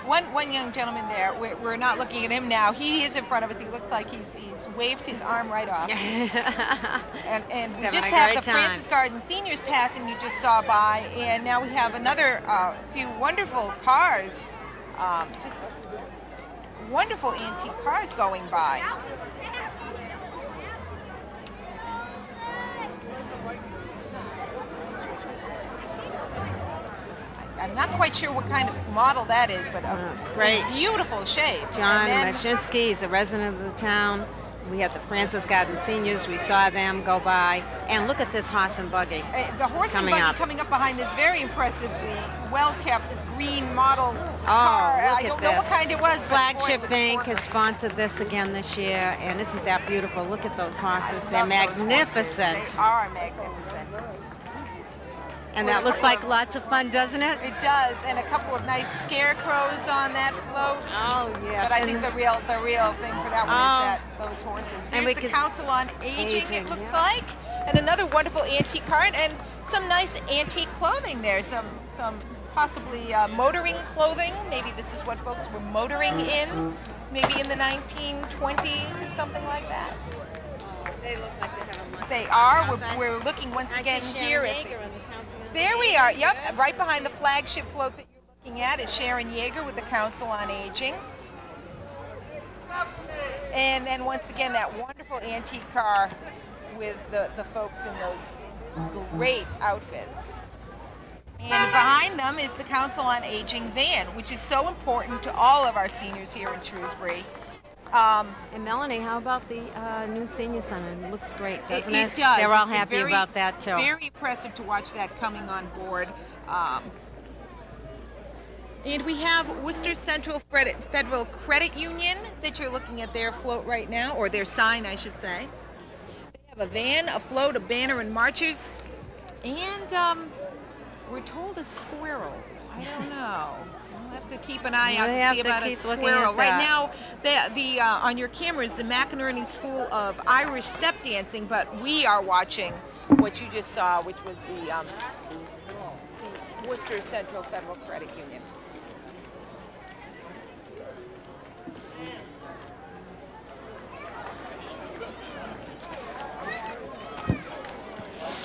Speaker 1: one young gentleman there, we're not looking at him now. He is in front of us. He looks like he's waved his arm right off. and we just have the Francis Garden Seniors passing you just saw by, and now we have another few wonderful cars, just wonderful antique cars going by. I'm not quite sure what kind of model that is, but
Speaker 2: it's great.
Speaker 1: Beautiful shape.
Speaker 2: John Mashinsky is a resident of the town. We have the Francis Garden Seniors. We saw them go by. And look at this horse and buggy.
Speaker 1: The horse and buggy coming up behind this very impressively well-kept green model car. I don't know what kind it was.
Speaker 2: Flagship Bank has sponsored this again this year. And isn't that beautiful? Look at those horses. They're magnificent.
Speaker 1: They are magnificent.
Speaker 2: And
Speaker 1: with
Speaker 2: that
Speaker 1: a
Speaker 2: looks
Speaker 1: couple
Speaker 2: like
Speaker 1: of-
Speaker 2: lots of fun, doesn't it?
Speaker 1: It does, and a couple of nice scarecrows on that float.
Speaker 2: Oh, yes.
Speaker 1: But I
Speaker 2: and
Speaker 1: think the real thing for that one is those horses.
Speaker 2: And
Speaker 1: There's
Speaker 2: we
Speaker 1: the
Speaker 2: could-
Speaker 1: Council on Aging, it
Speaker 2: Aging,
Speaker 1: looks
Speaker 2: yeah.
Speaker 1: like, and another wonderful antique cart, and some nice antique clothing there. Some possibly motoring clothing. Maybe this is what folks were motoring in, maybe in the 1920s or something like that.
Speaker 2: They look like they have a lunch.
Speaker 1: They are. We're looking once again here at the, there we are. Yep, right behind the flagship float that you're looking at is Sharon Yeager with the Council on Aging. And then once again, that wonderful antique car with the folks in those great outfits. And behind them is the Council on Aging van, which is so important to all of our seniors here in Shrewsbury.
Speaker 2: And Melanie, how about the new senior center? It looks great, doesn't it?
Speaker 1: It does.
Speaker 2: They're all
Speaker 1: It's been
Speaker 2: happy
Speaker 1: very,
Speaker 2: about that too.
Speaker 1: Very impressive to watch that coming on board. And we have Worcester Central Federal Credit Union that you're looking at their float right now, or their sign, I should say. They have a van, a float, a banner, and marchers, and we're told a squirrel. I don't know. We'll have to keep an eye out to see about a squirrel. Right now, the on your cameras, the McInerney School of Irish Step Dancing, but we are watching what you just saw, which was the Worcester Central Federal Credit Union.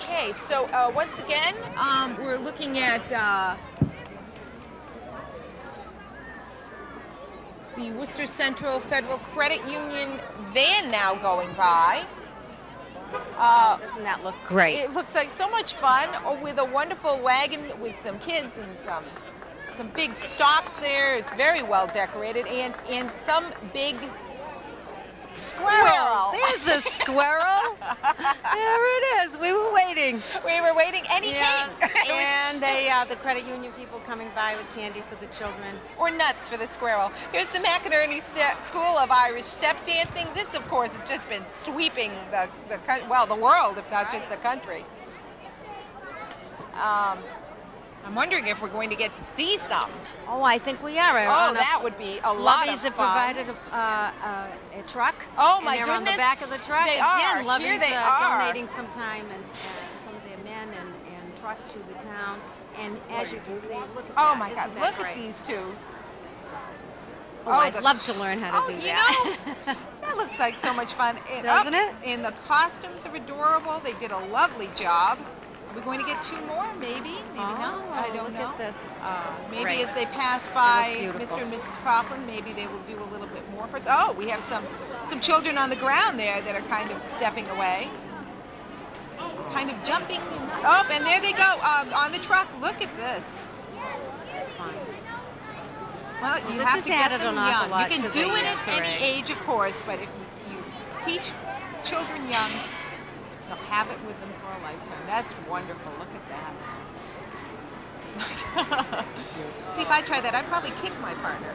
Speaker 1: Okay, so once again, we're looking at the Worcester Central Federal Credit Union van now going by.
Speaker 2: Doesn't that look great?
Speaker 1: It looks like so much fun with a wonderful wagon with some kids and some big stocks there. It's very well decorated and some big squirrel.
Speaker 2: There's a squirrel. There it is. We were waiting.
Speaker 1: We were waiting, and he
Speaker 2: Yes.
Speaker 1: came.
Speaker 2: And the credit union people coming by with candy for the children.
Speaker 1: Or nuts for the squirrel. Here's the McInerney School of Irish Step Dancing. This, of course, has just been sweeping the world, if not just the country. I'm wondering if we're going to get to see some.
Speaker 2: Oh, I think we are.
Speaker 1: Oh, that would be a lot of
Speaker 2: Lubbies have
Speaker 1: fun.
Speaker 2: provided a truck.
Speaker 1: Oh,
Speaker 2: and
Speaker 1: my
Speaker 2: they're on the
Speaker 1: goodness.
Speaker 2: back of the truck.
Speaker 1: They
Speaker 2: Again,
Speaker 1: are.
Speaker 2: Lubbies,
Speaker 1: Here they are.
Speaker 2: donating some time and some of their men and truck to the town. And as you can see, look at
Speaker 1: Oh
Speaker 2: that.
Speaker 1: my God!
Speaker 2: Isn't that
Speaker 1: Look
Speaker 2: great?
Speaker 1: at these two.
Speaker 2: Oh, I'd love to learn how to do
Speaker 1: you
Speaker 2: that.
Speaker 1: know, that looks like so much fun.
Speaker 2: Doesn't it?
Speaker 1: And the costumes are adorable. They did a lovely job. Are we going to get two more? Maybe, maybe not. I don't know.
Speaker 2: Look at this.
Speaker 1: Maybe
Speaker 2: great.
Speaker 1: as they pass by
Speaker 2: beautiful.
Speaker 1: Mr. and Mrs. Coughlin, maybe they will do a little bit more for us. Oh, we have some children on the ground there that are kind of stepping away, kind of jumping. And there they go on the truck. Look at this.
Speaker 2: Fun.
Speaker 1: Well, you
Speaker 2: this
Speaker 1: have
Speaker 2: has
Speaker 1: to get
Speaker 2: added
Speaker 1: them
Speaker 2: an awful
Speaker 1: young.
Speaker 2: lot
Speaker 1: You can
Speaker 2: to
Speaker 1: do
Speaker 2: the
Speaker 1: it at any
Speaker 2: parade.
Speaker 1: age, of course, but if you teach children young, they'll have it with them for a lifetime. That's wonderful. Look at that. See, if I tried that, I'd probably kick my partner.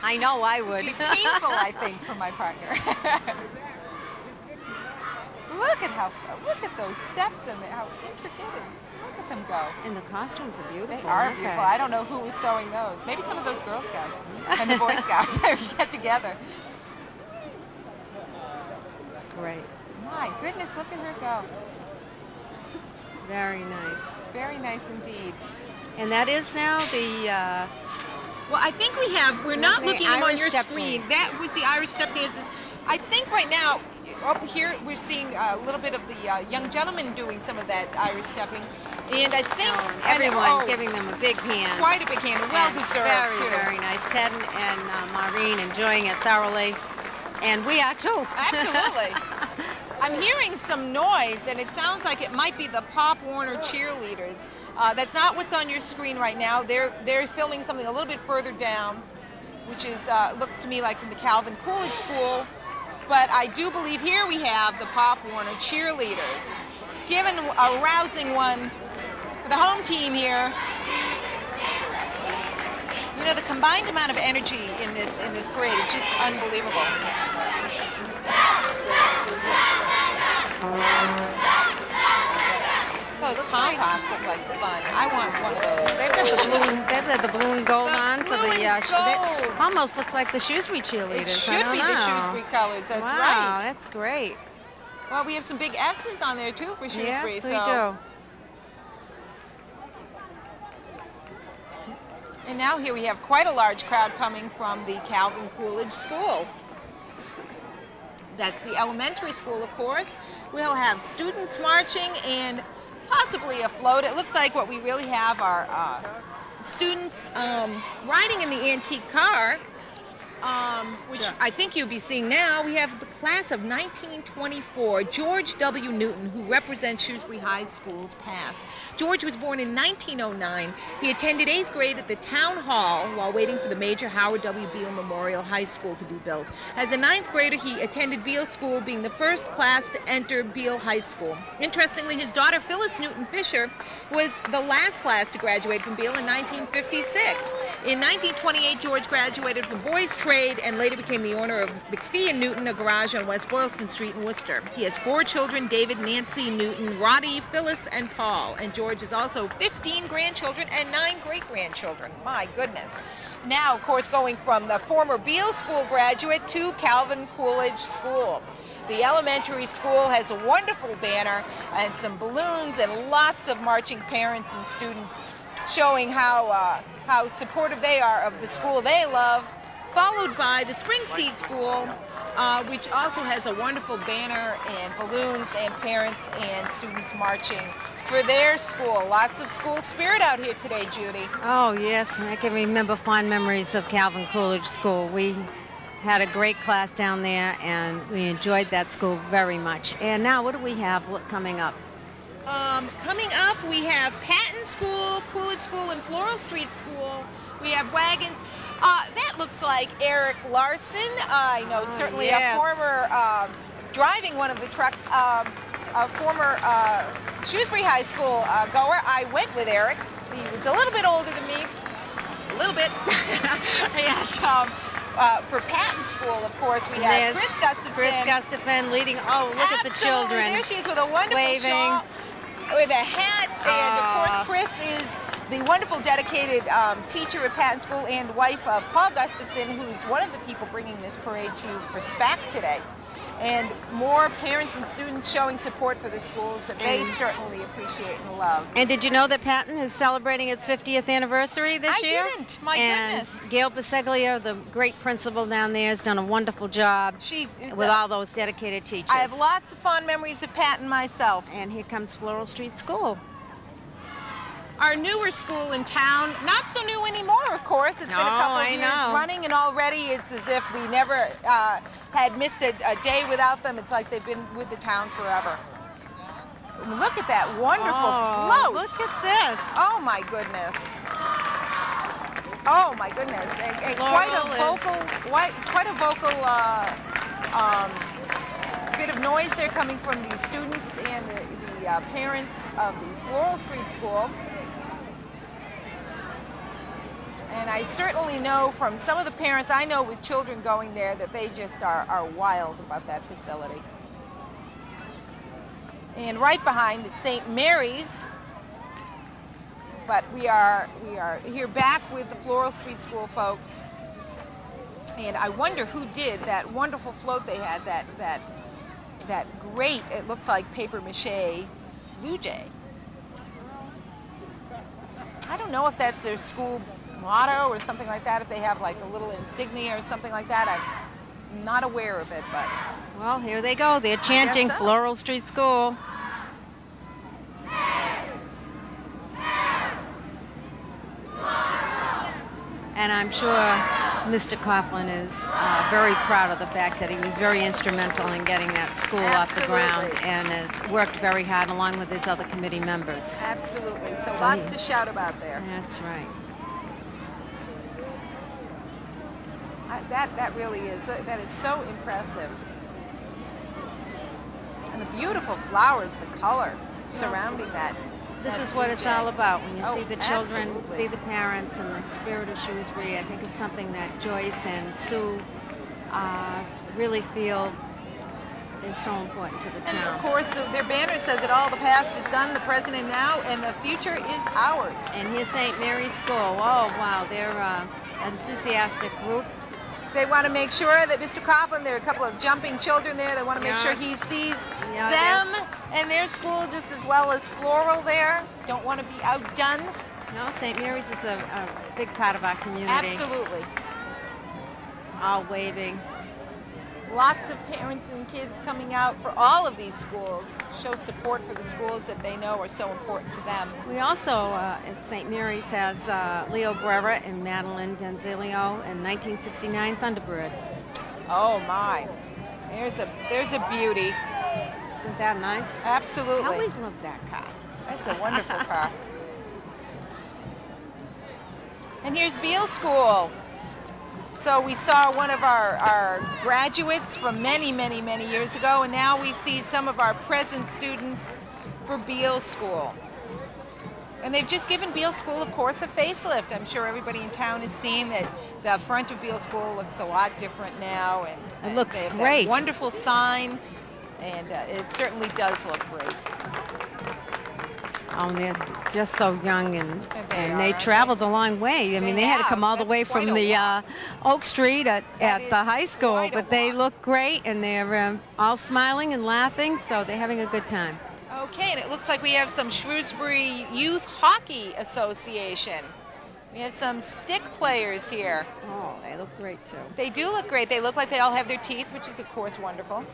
Speaker 2: I know I would.
Speaker 1: It'd be painful, I think, for my partner. Look at those steps and how intricate. Look at them go.
Speaker 2: And the costumes are beautiful.
Speaker 1: They are
Speaker 2: aren't
Speaker 1: beautiful. I don't know who was sewing those. Maybe some of those Girl Scouts and the Boy Scouts get together.
Speaker 2: It's great.
Speaker 1: My goodness, look at her go.
Speaker 2: Very nice.
Speaker 1: Very nice indeed.
Speaker 2: And that is now the
Speaker 1: Well, I think we're not
Speaker 2: the
Speaker 1: looking them on
Speaker 2: Irish
Speaker 1: your
Speaker 2: step
Speaker 1: screen.
Speaker 2: dance.
Speaker 1: That was the Irish step dances. I think right now, up here, we're seeing a little bit of the young gentlemen doing some of that Irish stepping. And I think
Speaker 2: everyone giving them a big hand.
Speaker 1: Quite a big hand, well
Speaker 2: And
Speaker 1: deserved
Speaker 2: very,
Speaker 1: too.
Speaker 2: very nice. Ted and Maureen enjoying it thoroughly. And we are too.
Speaker 1: Absolutely. I'm hearing some noise, and it sounds like it might be the Pop Warner cheerleaders. That's not what's on your screen right now. They're filming something a little bit further down, which is looks to me like from the Calvin Coolidge School. But I do believe here we have the Pop Warner cheerleaders, giving a rousing one for the home team here. You know, the combined amount of energy in this parade is just unbelievable. So those pom-poms look like fun. I want one of those.
Speaker 2: They've got the blue and gold
Speaker 1: The
Speaker 2: on for
Speaker 1: blue
Speaker 2: the.
Speaker 1: and gold.
Speaker 2: It almost looks like the Shrewsbury cheerleaders.
Speaker 1: It should be the Shrewsbury colors. That's
Speaker 2: wow,
Speaker 1: right.
Speaker 2: That's great.
Speaker 1: Well, we have some big S's on there too for Shrewsbury.
Speaker 2: Yes, we
Speaker 1: so.
Speaker 2: do.
Speaker 1: And now here we have quite a large crowd coming from the Calvin Coolidge School. That's the elementary school, of course. We'll have students marching and possibly a float. It looks like what we really have are students riding in the antique car, which I think you'll be seeing now. We have the class of 1924, George W. Newton, who represents Shrewsbury High School's past. George was born in 1909. He attended 8th grade at the town hall while waiting for the major Howard W. Beale Memorial High School to be built. As a 9th grader, he attended Beale School, being the first class to enter Beale High School. Interestingly, his daughter Phyllis Newton Fisher was the last class to graduate from Beale in 1956. In 1928, George graduated from Boys Trade and later became the owner of McPhee and Newton, a garage on West Boylston Street in Worcester. He has 4 children: David, Nancy, Newton, Roddy, Phyllis, and Paul. And George is also 15 grandchildren and 9 great-grandchildren. My goodness. Now, of course, going from the former Beale School graduate to Calvin Coolidge School. The elementary school has a wonderful banner and some balloons and lots of marching parents and students showing how supportive they are of the school they love, followed by the Springsteen School, which also has a wonderful banner and balloons and parents and students marching for their school. Lots of school spirit out here today, Judy.
Speaker 2: Oh, yes, and I can remember fond memories of Calvin Coolidge School. We had a great class down there, and we enjoyed that school very much. And now, what do we have coming up?
Speaker 1: Coming up, we have Patton School, Coolidge School, and Floral Street School. We have wagons. That looks like Eric Larson. I know certainly
Speaker 2: yes.
Speaker 1: a former, driving one of the trucks, a former Shrewsbury High School goer. I went with Eric. He was a little bit older than me, a little bit. And for Patton School, of course, we have Chris Gustafson.
Speaker 2: Chris Gustafson leading. Oh, look at the children.
Speaker 1: There she is with a wonderful
Speaker 2: waving.
Speaker 1: shawl, with a hat, and of course, Chris is the wonderful dedicated teacher at Patton School and wife of Paul Gustafson, who's one of the people bringing this parade to you for SPAC today. And more parents and students showing support for the schools that they certainly appreciate and love.
Speaker 2: And did you know that Patton is celebrating its 50th anniversary this year?
Speaker 1: I didn't. My
Speaker 2: and
Speaker 1: goodness.
Speaker 2: Gail Biseglia, the great principal down there, has done a wonderful job with all those dedicated teachers.
Speaker 1: I have lots of fond memories of Patton myself.
Speaker 2: And here comes Floral Street School.
Speaker 1: Our newer school in town, not so new anymore, of course. It's been a couple of years running, and already it's as if we never had missed a day without them. It's like they've been with the town forever. Look at that wonderful float.
Speaker 2: Look at this.
Speaker 1: Oh my goodness. Oh my goodness. And quite a vocal bit of noise there coming from the students and the parents of the Floral Street School. And I certainly know from some of the parents I know with children going there that they just are wild about that facility. And right behind is St. Mary's, but we are here back with the Floral Street School folks. And I wonder who did that wonderful float they had, that great, it looks like paper mache blue jay. I don't know if that's their school motto or something like that, if they have like a little insignia or something like that. I'm not aware of it, but...
Speaker 2: Well, here they go. They're chanting Floral Street School. And I'm sure Mr. Coughlin is very proud of the fact that he was very instrumental in getting that school off the ground and has worked very hard along with his other committee members.
Speaker 1: Absolutely. So lots to shout about there.
Speaker 2: That's right.
Speaker 1: That really is. That is so impressive. And the beautiful flowers, the color surrounding that.
Speaker 2: This is what it's all about. When you see the children,
Speaker 1: absolutely.
Speaker 2: see the parents, and the spirit of Shrewsbury, I think it's something that Joyce and Sue really feel is so important to the
Speaker 1: And of
Speaker 2: town.
Speaker 1: course, their banner says it all. The past is done, the present and now, and the future is ours.
Speaker 2: And here's St. Mary's School. Oh, wow, they're enthusiastic group.
Speaker 1: They want to make sure that Mr. Coughlin, there are a couple of jumping children there. They want to make
Speaker 2: Yeah.
Speaker 1: sure he sees
Speaker 2: Yeah,
Speaker 1: them and their school just as well as Floral there. Don't want to be outdone.
Speaker 2: No, St. Mary's is a big part of our community.
Speaker 1: Absolutely.
Speaker 2: All waving.
Speaker 1: Lots of parents and kids coming out for all of these schools, show support for the schools that they know are so important to them.
Speaker 2: We also, at St. Mary's, has Leo Guerra and Madeline Denzilio and 1969 Thunderbird.
Speaker 1: Oh my, there's a beauty.
Speaker 2: Isn't that nice?
Speaker 1: Absolutely.
Speaker 2: I always loved that car.
Speaker 1: That's a wonderful car. And here's Beale School. So we saw one of our graduates from many, many, many years ago, and now we see some of our present students for Beale School. And they've just given Beale School, of course, a facelift. I'm sure everybody in town has seen that the front of Beale School looks a lot different now. And
Speaker 2: It looks
Speaker 1: they have that
Speaker 2: great.
Speaker 1: wonderful sign, and it certainly does look great.
Speaker 2: Oh, and they're just so young, and
Speaker 1: they
Speaker 2: they
Speaker 1: are.
Speaker 2: traveled a long way. I mean, they had to come all the
Speaker 1: That's
Speaker 2: way
Speaker 1: quite
Speaker 2: from
Speaker 1: a
Speaker 2: the
Speaker 1: walk.
Speaker 2: Oak Street at
Speaker 1: is
Speaker 2: the high school,
Speaker 1: quite a
Speaker 2: but they
Speaker 1: walk.
Speaker 2: look great, and they're all smiling and laughing, so they're having a good time.
Speaker 1: Okay, and it looks like we have some Shrewsbury Youth Hockey Association. We have some stick players here.
Speaker 2: Oh, they look great, too.
Speaker 1: They do look great. They look like they all have their teeth, which is, of course, wonderful.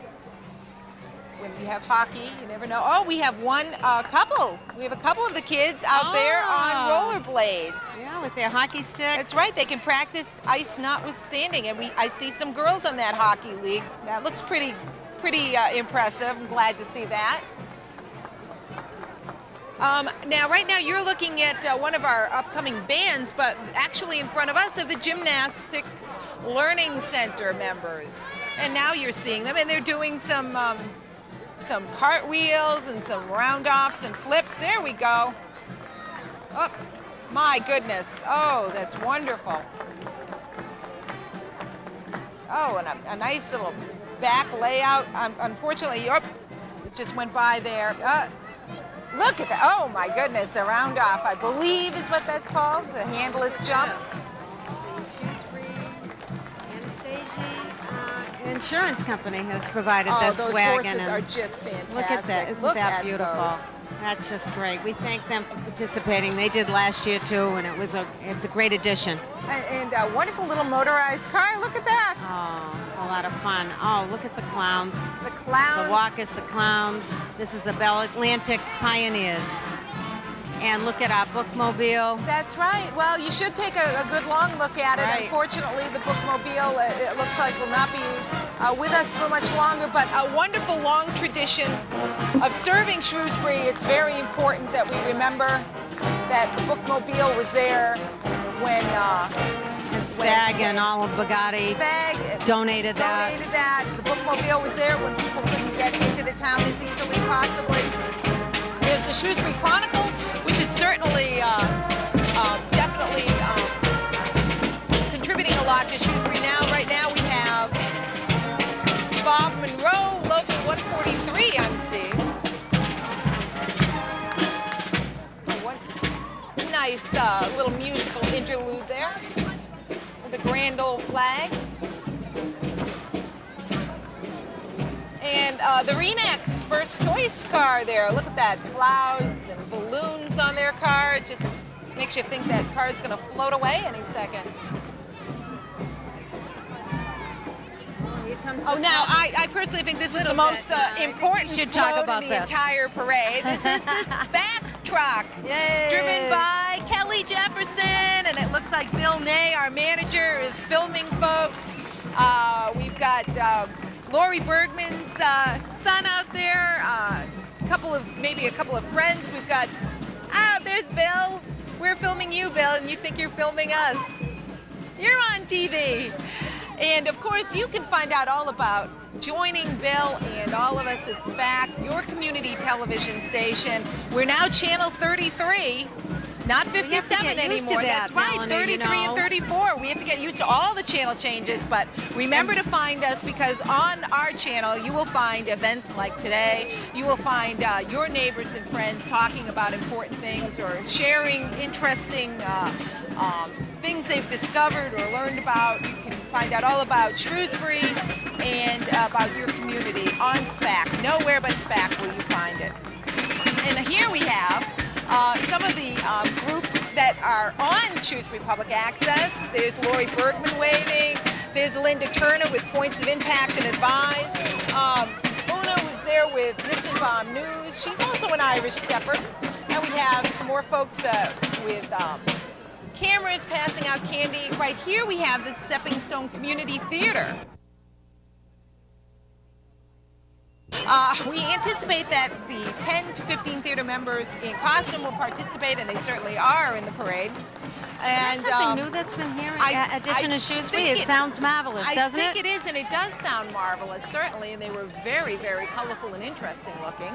Speaker 1: When you have hockey, you never know. Oh, we have one couple. We have a couple of the kids out there on rollerblades.
Speaker 2: Yeah, with their hockey sticks.
Speaker 1: That's right. They can practice ice notwithstanding. And I see some girls on that hockey league. That looks pretty impressive. I'm glad to see that. Now, right now, you're looking at one of our upcoming bands, but actually in front of us are the Gymnastics Learning Center members. And now you're seeing them, and they're doing some cartwheels and some round-offs and flips. There we go. Oh, my goodness. Oh, that's wonderful. Oh, and a nice little back layout. Unfortunately, it just went by there. Look at that. Oh, my goodness. A round-off, I believe is what that's called. The handless jumps.
Speaker 2: Shrewsbury Insurance Company has provided this
Speaker 1: those
Speaker 2: wagon.
Speaker 1: horses
Speaker 2: and
Speaker 1: are just fantastic.
Speaker 2: look at that. Isn't
Speaker 1: Look
Speaker 2: that
Speaker 1: at
Speaker 2: beautiful?
Speaker 1: those.
Speaker 2: That's just great. We thank them for participating. They did last year, too, and it's a great addition.
Speaker 1: And a wonderful little motorized car. Look at that.
Speaker 2: Oh, it's a lot of fun. Oh, look at the clowns.
Speaker 1: The clowns.
Speaker 2: The walkers, the clowns. This is the Bell Atlantic Pioneers. And look at our bookmobile.
Speaker 1: That's right. Well, you should take a good long look at it.
Speaker 2: Right.
Speaker 1: Unfortunately, the bookmobile, it looks like, will not be with us for much longer, but a wonderful long tradition of serving Shrewsbury. It's very important that we remember that the bookmobile was there when
Speaker 2: Spag and all of Bugatti
Speaker 1: Spag
Speaker 2: donated that.
Speaker 1: donated that. The bookmobile was there when people couldn't get into the town as easily possibly. There's the Shrewsbury Chronicle, which is certainly definitely contributing a lot to Shrewsbury now. Right now we have Bob Monroe, Local 143, I'm seeing. What nice little musical interlude there with a grand old flag. And the Remax first choice car there. Look at that, clouds and balloons on their car. It just makes you think that car is going to float away any second. Oh, now I personally think this is the most important
Speaker 2: should talk
Speaker 1: float
Speaker 2: about
Speaker 1: in the
Speaker 2: this.
Speaker 1: entire parade. This is the SPAC truck,
Speaker 2: Yay.
Speaker 1: driven by Kelly Jefferson, and it looks like Bill Ney, our manager, is filming folks. We've got Lori Bergman's son out there, maybe a couple of friends. We've got, there's Bill. We're filming you, Bill, and you think you're filming us. You're on TV. And of course, you can find out all about joining Bill and all of us at SPAC, your community television station. We're now channel 33. Not
Speaker 2: We have to
Speaker 1: 57
Speaker 2: get used to
Speaker 1: anymore.
Speaker 2: that,
Speaker 1: That's right.
Speaker 2: Melanie,
Speaker 1: 33 and 34. We have to get used to all the channel changes, but remember to find us, because on our channel you will find events like today. You will find your neighbors and friends talking about important things or sharing interesting things they've discovered or learned about. You can find out all about Shrewsbury and about your community on SPAC. Nowhere but SPAC will you find it. And here we have some of the groups that are on Shrewsbury Public Access. There's Lori Bergman waving. There's Linda Turner with Points of Impact and Advise. Una was there with Nissan Bomb News. She's also an Irish stepper. And we have some more folks with cameras passing out candy. Right here we have the Stepping Stone Community Theater. We anticipate that the 10 to 15 theater members in costume will participate, and they certainly are in the parade. And
Speaker 2: Something new that's been here at Edition of Shrewsbury. It sounds marvelous, doesn't it?
Speaker 1: I think it is, and it does sound marvelous, certainly, and they were very, very colorful and interesting looking.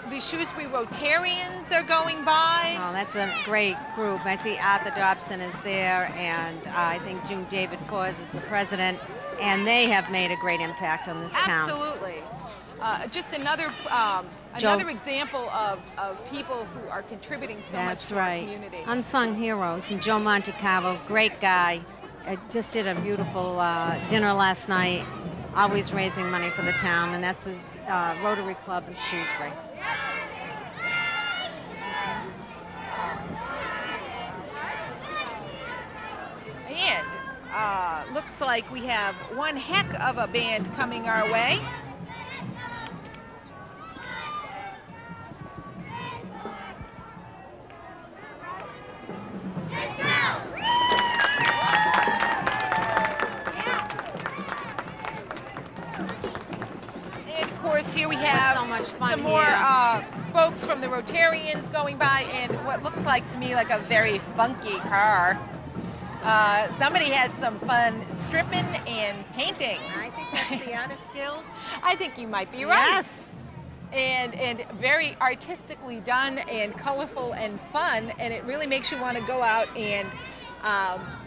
Speaker 1: The Shrewsbury Rotarians are going by.
Speaker 2: Oh, that's a great group. I see Arthur Dobson is there, and I think June David Kors is the president, and they have made a great impact on this town.
Speaker 1: Absolutely. Just another example of people who are contributing so much to our community.
Speaker 2: Unsung heroes. And Joe Montecavo, great guy, just did a beautiful dinner last night, always raising money for the town, and that's the Rotary Club of Shrewsbury.
Speaker 1: And looks like we have one heck of a band coming our way. And of course, here we have
Speaker 2: so much fun
Speaker 1: some more
Speaker 2: here.
Speaker 1: folks from the Rotarians going by in what looks like to me like a very funky car. Somebody had some fun stripping and painting.
Speaker 2: I think that's the Artist Guild.
Speaker 1: I think you might be right.
Speaker 2: Yes.
Speaker 1: And very artistically done and colorful and fun, and it really makes you want to go out and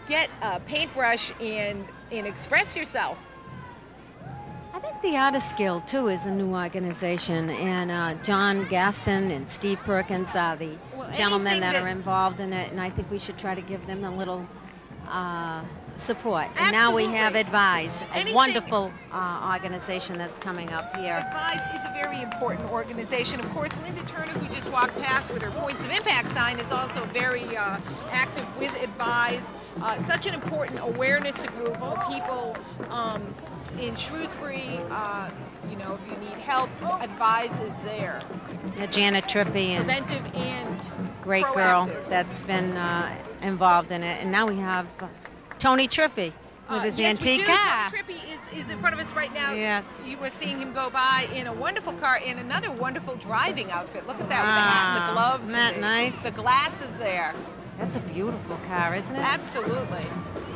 Speaker 1: get a paintbrush and express yourself.
Speaker 2: I think the Artist Guild, too, is a new organization, and John Gaston and Steve Perkins are the gentlemen that are involved in it, and I think we should try to give them a little support. And now we have Advise, a wonderful organization that's coming up here.
Speaker 1: Advise is a very important organization. Of course, Linda Turner, who just walked past with her Points of Impact sign, is also very active with Advise. Such an important awareness group for people in Shrewsbury. You know, if you need help, Advise is there.
Speaker 2: Yeah, Janet Trippi, and
Speaker 1: preventive and
Speaker 2: great
Speaker 1: proactive
Speaker 2: girl that's been involved in it. And now we have Tony Trippi with his
Speaker 1: yes,
Speaker 2: antique
Speaker 1: we do.
Speaker 2: car.
Speaker 1: Tony Trippi is in front of us right now.
Speaker 2: Yes.
Speaker 1: You were seeing him go by in a wonderful car in another wonderful driving outfit. Look at that with the hat and the gloves.
Speaker 2: Isn't that
Speaker 1: and
Speaker 2: nice?
Speaker 1: The glasses there.
Speaker 2: That's a beautiful car, isn't it?
Speaker 1: Absolutely.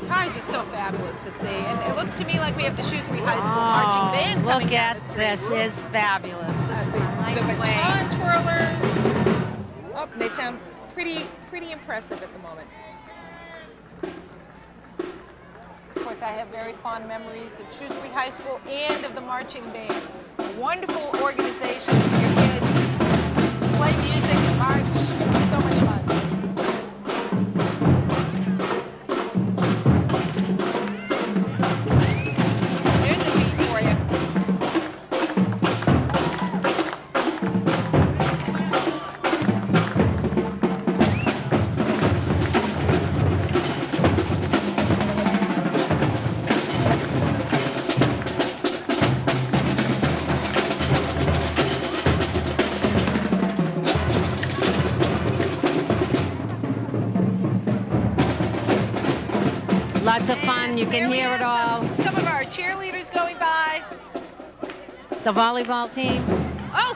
Speaker 1: Cars are so fabulous to see. And it looks to me like we have the Shrewsbury High School marching band coming
Speaker 2: look
Speaker 1: down
Speaker 2: at
Speaker 1: the street.
Speaker 2: this. It's fabulous. This is a
Speaker 1: The
Speaker 2: nice
Speaker 1: baton
Speaker 2: way.
Speaker 1: twirlers. Oh, they sound pretty impressive at the moment. Of course, I have very fond memories of Shrewsbury High School and of the marching band. A wonderful organization for your kids. Play music and march. So much fun. There's a beat for you.
Speaker 2: Lots of fun. You can hear it all.
Speaker 1: Some of our cheerleaders going by.
Speaker 2: The volleyball team.
Speaker 1: Oh,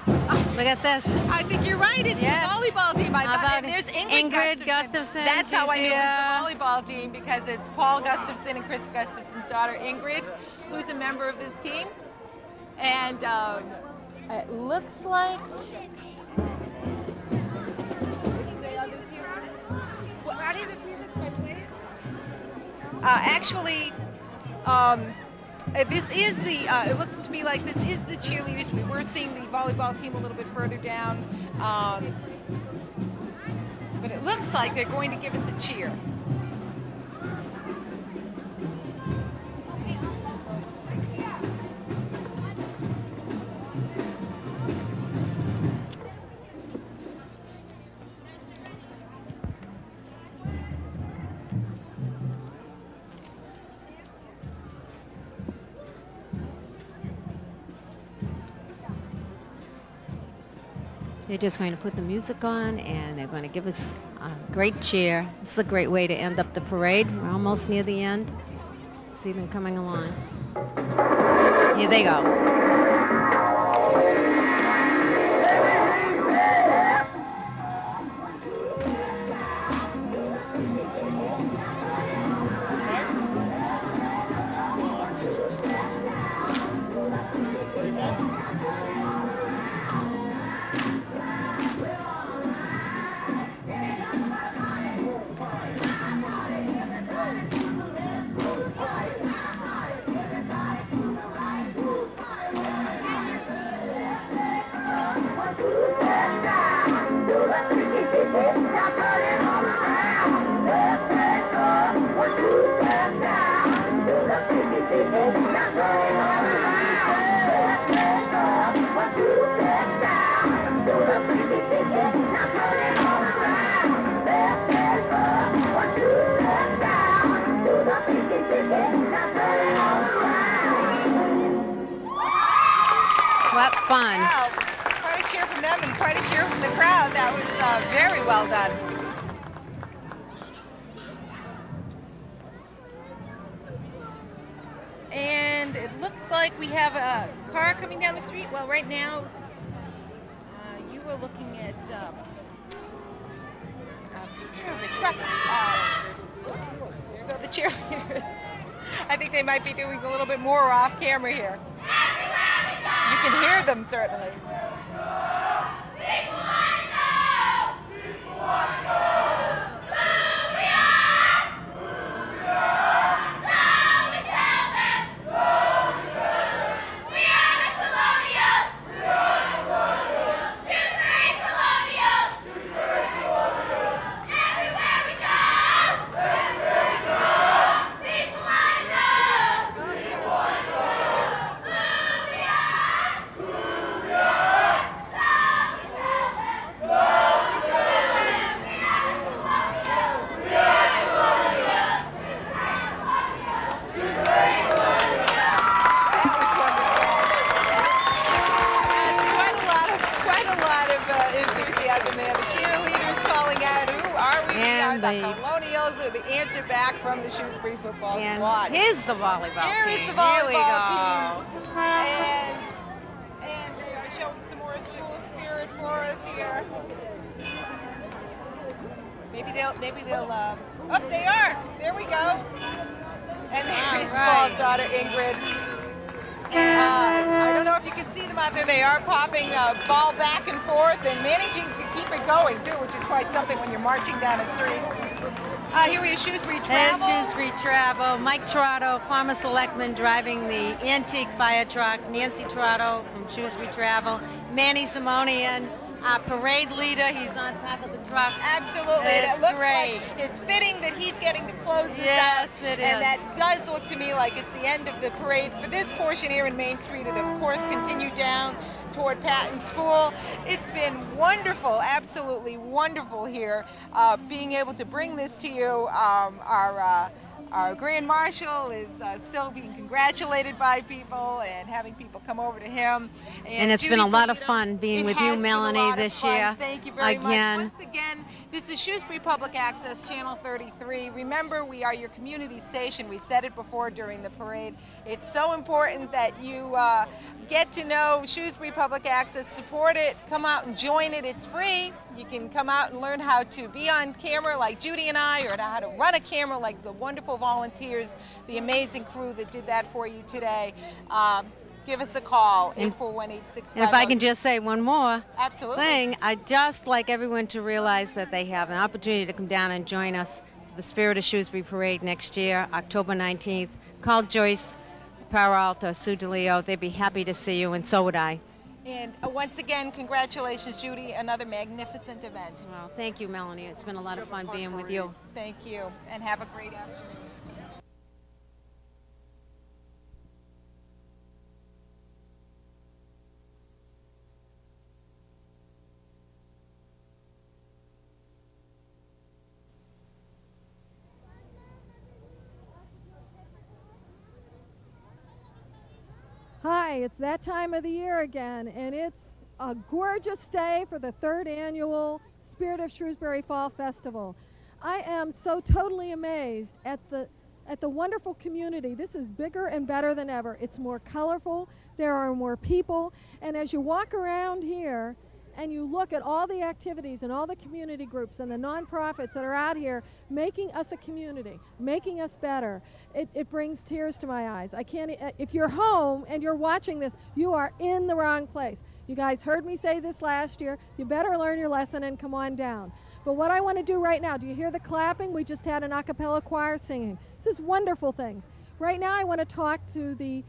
Speaker 2: Look at this.
Speaker 1: I think you're right. It's
Speaker 2: Yes.
Speaker 1: the volleyball team. I
Speaker 2: How
Speaker 1: thought,
Speaker 2: about
Speaker 1: and there's
Speaker 2: Ingrid Gustafson.
Speaker 1: That's how I
Speaker 2: She's
Speaker 1: knew it
Speaker 2: here.
Speaker 1: was the volleyball team, because it's Paul Gustafson and Chris Gustafson's daughter, Ingrid, who's a member of this team. And it looks like Actually, this is the, it looks to me like this is the cheerleaders. We were seeing the volleyball team a little bit further down. But it looks like they're going to give us a cheer.
Speaker 2: They're just going to put the music on, and they're going to give us a great cheer. This is a great way to end up the parade. We're almost near the end. See them coming along. Here they go. What fun.
Speaker 1: Wow. Quite a cheer from them and quite a cheer from the crowd. That was very well done. And it looks like we have a car coming down the street. Well, right now, you were looking at a picture of the truck. There go the cheerleaders. I think they might be doing a little bit more off camera here. You can hear them, certainly. The answer back from the Shrewsbury football squad.
Speaker 2: Here's the volleyball team.
Speaker 1: Here is the volleyball team. And they are showing some more school spirit for us here. Maybe they'll oh, they are. There we go. And there is Paul's daughter, Ingrid. I don't know if you can see them out there. They are popping a ball back and forth and managing to keep it going, too, which is quite something when you're marching down a street. Here we have Shrewsbury Travel.
Speaker 2: There's Shrewsbury Travel. Mike Trotto, former selectman, driving the antique fire truck. Nancy Trotto from Shrewsbury Travel. Manny Simonian, our parade leader. He's on top of the truck.
Speaker 1: Absolutely.
Speaker 2: It looks great.
Speaker 1: Like it's fitting that he's getting to close this
Speaker 2: out. Yes, it is.
Speaker 1: And that does look to me like it's the end of the parade for this portion here in Main Street. And of course, continue down toward Patton School. It's been wonderful, absolutely wonderful here, being able to bring this to you. Our Grand Marshal is still being congratulated by people and having people come over to him.
Speaker 2: And it's been a lot of fun being with you, Melanie, this year.
Speaker 1: Thank you very much. Once again, this is Shrewsbury Public Access, Channel 33. Remember, we are your community station. We said it before during the parade. It's so important that you get to know Shrewsbury Public Access, support it, come out and join it. It's free. You can come out and learn how to be on camera like Judy and I, or how to run a camera like the wonderful volunteers, the amazing crew that did that for you today. Give us a call, 841-8650.
Speaker 2: And if I can just say one more
Speaker 1: Absolutely.
Speaker 2: thing, I'd just like everyone to realize that they have an opportunity to come down and join us the Spirit of Shrewsbury Parade next year, October 19th. Call Joyce Peralta, Sue DeLeo. They'd be happy to see you, and so would I.
Speaker 1: And once again, congratulations, Judy. Another magnificent event.
Speaker 2: Well, thank you, Melanie. It's been a lot of fun being with you.
Speaker 1: Thank you, and have a great afternoon.
Speaker 5: Hi, it's that time of the year again, and it's a gorgeous day for the 3rd annual Spirit of Shrewsbury Fall Festival. I am so totally amazed at the wonderful community. This is bigger and better than ever. It's more colorful, there are more people, and as you walk around here and you look at all the activities and all the community groups and the nonprofits that are out here making us a community, making us better, it brings tears to my eyes. I can't, if you're home and you're watching this, you are in the wrong place. You guys heard me say this last year. You better learn your lesson and come on down. But what I want to do right now, do you hear the clapping? We just had an a cappella choir singing. This is wonderful things. Right now I want to talk to the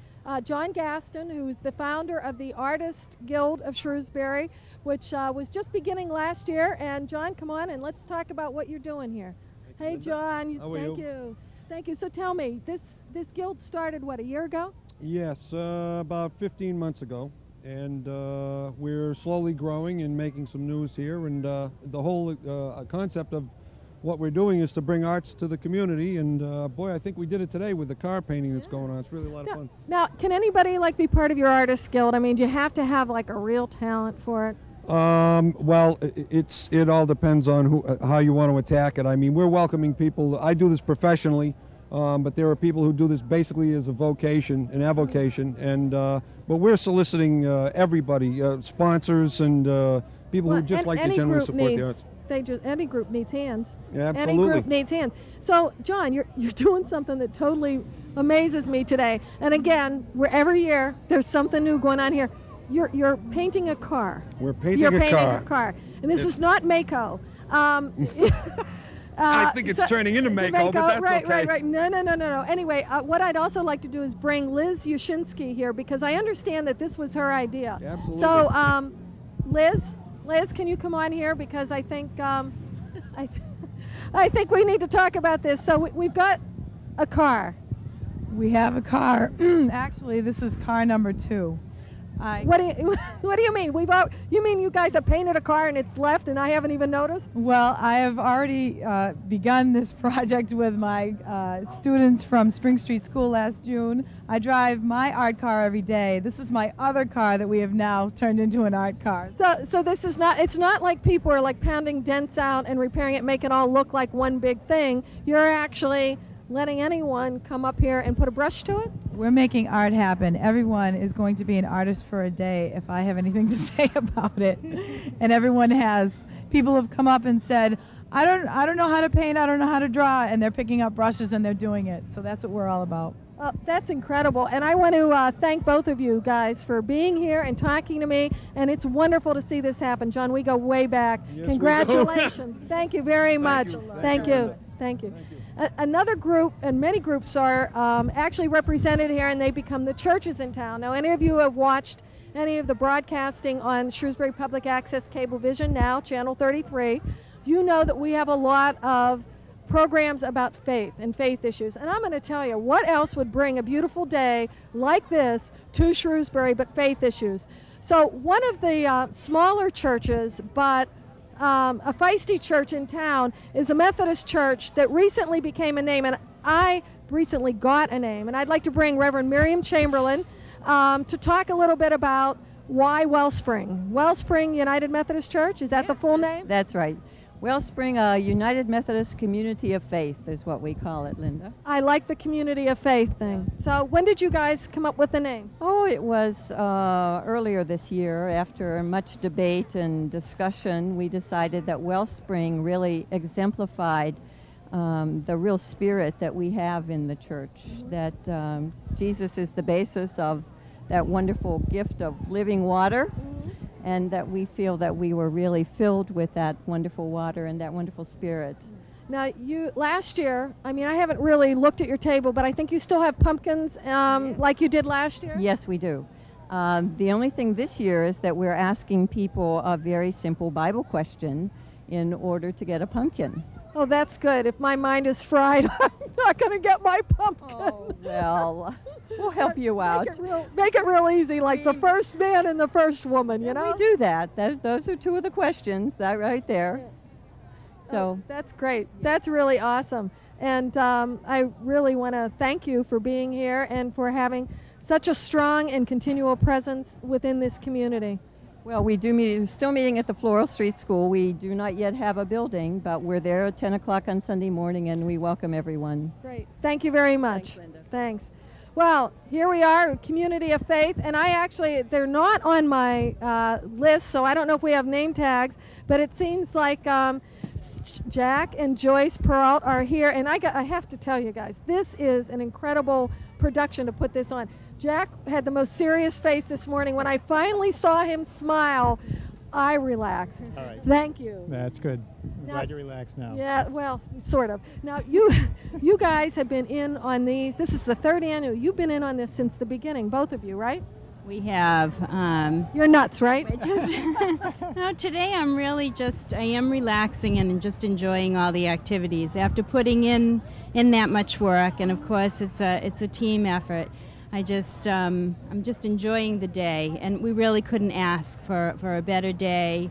Speaker 5: John Gaston, who is the founder of the Artist Guild of Shrewsbury, which was just beginning last year. And John, come on and let's talk about what you're doing here. Hey, John, thank you. Thank you. So tell me, this guild started, what, a year ago?
Speaker 6: Yes, about 15 months ago. And we're slowly growing and making some news here. And the whole concept of what we're doing is to bring arts to the community. And boy, I think we did it today with the car painting that's going on. It's really a lot of fun.
Speaker 5: Now, can anybody be part of your Artist Guild? I mean, do you have to have a real talent for it?
Speaker 6: Well, it all depends on how you want to attack it. I mean, we're welcoming people. I do this professionally, but there are people who do this basically as a vocation, an avocation, and but we're soliciting everybody, sponsors and people who just like to generally support the arts.
Speaker 5: Any group needs hands.
Speaker 6: Yeah, absolutely.
Speaker 5: Any group needs hands. So, John, you're doing something that totally amazes me today. And again, every year there's something new going on here. You're painting a car.
Speaker 6: We're painting
Speaker 5: You're
Speaker 6: a
Speaker 5: painting
Speaker 6: car.
Speaker 5: a car. And this is not Mako.
Speaker 6: I think it's turning into Mako, but that's okay.
Speaker 5: Right. No. Anyway, what I'd also like to do is bring Liz Yushinsky here, because I understand that this was her idea.
Speaker 6: Absolutely.
Speaker 5: So, Liz, can you come on here? Because I think I think we need to talk about this. So we've got a car.
Speaker 7: We have a car. Actually, this is car number 2.
Speaker 5: What do you mean? You mean you guys have painted a car and it's left and I haven't even noticed?
Speaker 7: Well, I have already begun this project with my students from Spring Street School last June. I drive my art car every day. This is my other car that we have now turned into an art car.
Speaker 5: So this is not, it's not like people are pounding dents out and repairing it, make it all look like one big thing. You're actually letting anyone come up here and put a brush to it?
Speaker 7: We're making art happen. Everyone is going to be an artist for a day if I have anything to say about it. And everyone has. People have come up and said, I don't know how to paint, I don't know how to draw, and they're picking up brushes and they're doing it. So that's what we're all about.
Speaker 5: That's incredible. And I want to thank both of you guys for being here and talking to me. And it's wonderful to see this happen. John, we go way back.
Speaker 6: Yes,
Speaker 5: congratulations. Thank you very much. Thank you. Another group, and many groups are actually represented here, and they become the churches in town. Now, any of you have watched any of the broadcasting on Shrewsbury Public Access Cablevision now, Channel 33, you know that we have a lot of programs about faith and faith issues. And I'm going to tell you, what else would bring a beautiful day like this to Shrewsbury but faith issues? So one of the smaller churches, but a feisty church in town, is a Methodist church that recently became a name, and I recently got a name. And I'd like to bring Reverend Miriam Chamberlain to talk a little bit about why Wellspring. Wellspring United Methodist Church, is that the full name?
Speaker 8: That's right. Wellspring United Methodist Community of Faith is what we call it, Linda.
Speaker 5: I like the community of faith thing. So when did you guys come up with the name?
Speaker 8: Oh, it was earlier this year. After much debate and discussion, we decided that Wellspring really exemplified the real spirit that we have in the church, that Jesus is the basis of that wonderful gift of living water, and that we feel that we were really filled with that wonderful water and that wonderful spirit.
Speaker 5: Now, last year, I mean, I haven't really looked at your table, but I think you still have pumpkins like you did last year?
Speaker 8: Yes, we do. The only thing this year is that we're asking people a very simple Bible question in order to get a pumpkin.
Speaker 5: Oh, that's good. If my mind is fried, I'm not going to get my pumpkin.
Speaker 8: Oh, well, we'll help you out.
Speaker 5: Make it real easy, like the first man and the first woman, you know?
Speaker 8: We do that. Those are two of the questions, that right there. So
Speaker 5: that's great. That's really awesome. And I really want to thank you for being here and for having such a strong and continual presence within this community.
Speaker 8: Well, we're still meeting at the Floral Street School. We do not yet have a building, but we're there at 10 o'clock on Sunday morning, and we welcome everyone.
Speaker 5: Great. Thank you very much.
Speaker 8: Thanks, Linda.
Speaker 5: Thanks. Well, here we are, Community of Faith, and they're not on my list, so I don't know if we have name tags, but it seems like Jack and Joyce Peralt are here, and I have to tell you guys, this is an incredible production to put this on. Jack had the most serious face this morning. When I finally saw him smile, I relaxed.
Speaker 9: All right.
Speaker 5: Thank you.
Speaker 9: That's good. I'm glad you're relaxed now.
Speaker 5: Yeah, well, sort of. Now, you guys have been in on these. This is the third annual. You've been in on this since the beginning, both of you, right?
Speaker 10: We have.
Speaker 5: You're nuts, right?
Speaker 10: No, today I am relaxing and just enjoying all the activities. After putting in that much work, and of course it's a team effort. I'm just enjoying the day, and we really couldn't ask for a better day.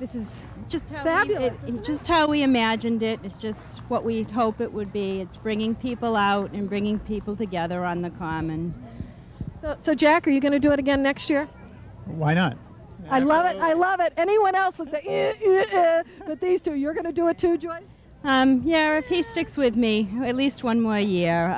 Speaker 10: This is just
Speaker 5: fabulous.
Speaker 10: Just how we imagined it. It's just what we hope it would be. It's bringing people out and bringing people together on the common.
Speaker 5: So Jack, are you going to do it again next year?
Speaker 9: Why not?
Speaker 5: I love it. I love it. Anyone else would say, but these two, you're going to do it too, Joyce?
Speaker 10: Yeah, if he sticks with me at least one more year,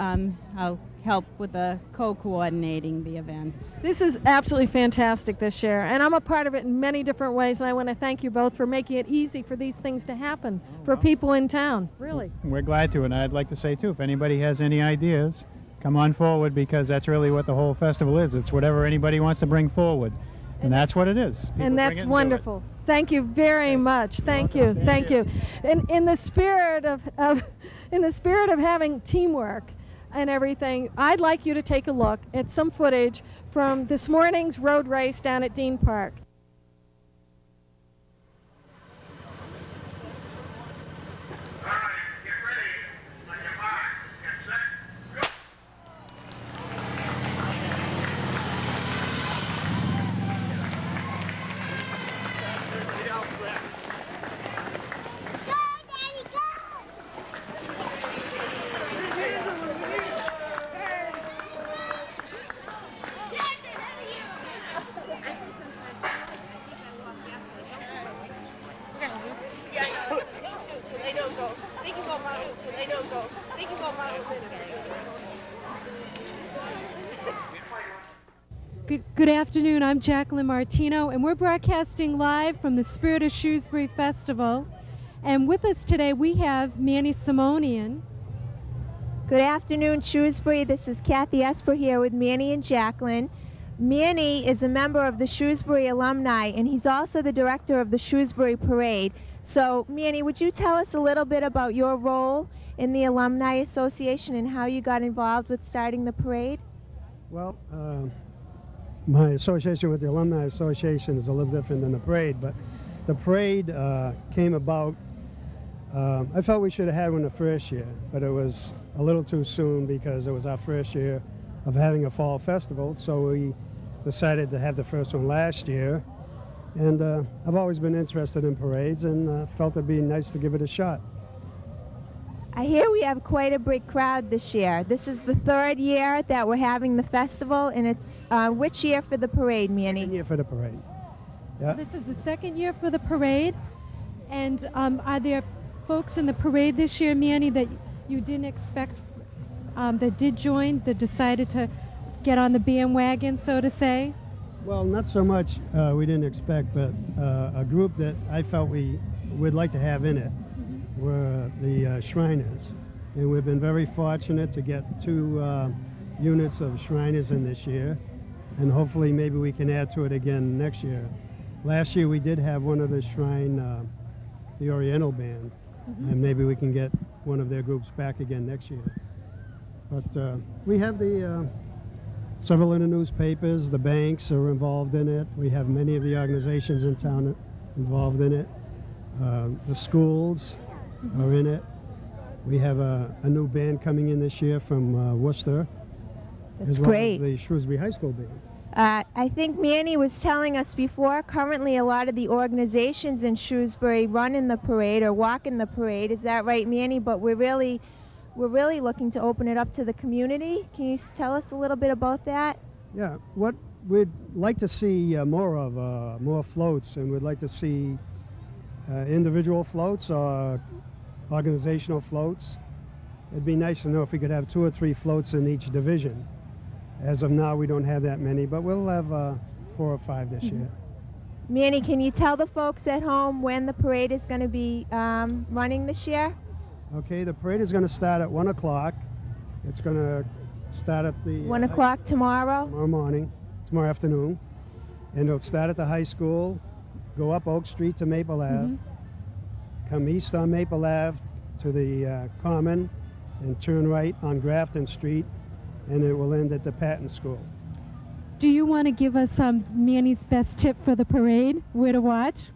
Speaker 10: I'll help with the co-coordinating the events.
Speaker 5: This is absolutely fantastic this year, and I'm a part of it in many different ways, and I want to thank you both for making it easy for these things to happen for people in town, really.
Speaker 9: We're glad to, and I'd like to say too, if anybody has any ideas, come on forward, because that's really what the whole festival is. It's whatever anybody wants to bring forward, and that's what it is. People
Speaker 5: and that's wonderful. Thank you very much. Thank you. Thank you. In the spirit of having teamwork and everything, I'd like you to take a look at some footage from this morning's road race down at Dean Park.
Speaker 11: Good afternoon, I'm Jacqueline Martino, and we're broadcasting live from the Spirit of Shrewsbury Festival. And with us today we have Manny Simonian.
Speaker 12: Good afternoon, Shrewsbury. This is Kathy Esper here with Manny and Jacqueline. Manny is a member of the Shrewsbury alumni, and he's also the director of the Shrewsbury Parade. So, Manny, would you tell us a little bit about your role in the Alumni Association and how you got involved with starting the parade?
Speaker 13: Well, my association with the Alumni Association is a little different than the parade, but the parade came about. I felt we should have had one the first year, but it was a little too soon because it was our first year of having a fall festival, so we decided to have the first one last year. And I've always been interested in parades and felt it'd be nice to give it a shot.
Speaker 12: I hear we have quite a big crowd this year. This is the third year that we're having the festival, and it's which year for the parade, Manny?
Speaker 13: Second year for the parade. Yeah.
Speaker 11: This is the second year for the parade. And are there folks in the parade this year, Manny, that you didn't expect that did join, that decided to get on the bandwagon, so to say?
Speaker 13: Well, not so much we didn't expect, but a group that I felt we would like to have in it were the Shriners. And we've been very fortunate to get 2 units of Shriners in this year, and hopefully maybe we can add to it again next year. Last year we did have one of the Shrine, the Oriental Band, and maybe we can get one of their groups back again next year. But we have the several in the newspapers. The banks are involved in it. We have many of the organizations in town involved in it. The schools are in it. We have a new band coming in this year from Worcester.
Speaker 12: That's
Speaker 13: as well
Speaker 12: great.
Speaker 13: as the Shrewsbury High School band.
Speaker 12: I think Manny was telling us before, currently a lot of the organizations in Shrewsbury run in the parade or walk in the parade. Is that right, Manny? But we're really looking to open it up to the community. Can you tell us a little bit about that?
Speaker 13: Yeah, what we'd like to see more of, more floats, and we'd like to see individual floats or organizational floats. It'd be nice to know if we could have 2 or 3 floats in each division. As of now, we don't have that many, but we'll have 4 or 5 this year.
Speaker 12: Manny, can you tell the folks at home when the parade is going to be running this year?
Speaker 13: Okay, the parade is going to start at 1 o'clock. It's going to start at the
Speaker 12: 1 o'clock tomorrow?
Speaker 13: Tomorrow morning, tomorrow afternoon. And it'll start at the high school, go up Oak Street to Maple Ave, come east on Maple Ave to the Common, and turn right on Grafton Street, and it will end at the Patton School.
Speaker 11: Do you want to give us Manny's best tip for the parade? Where to watch?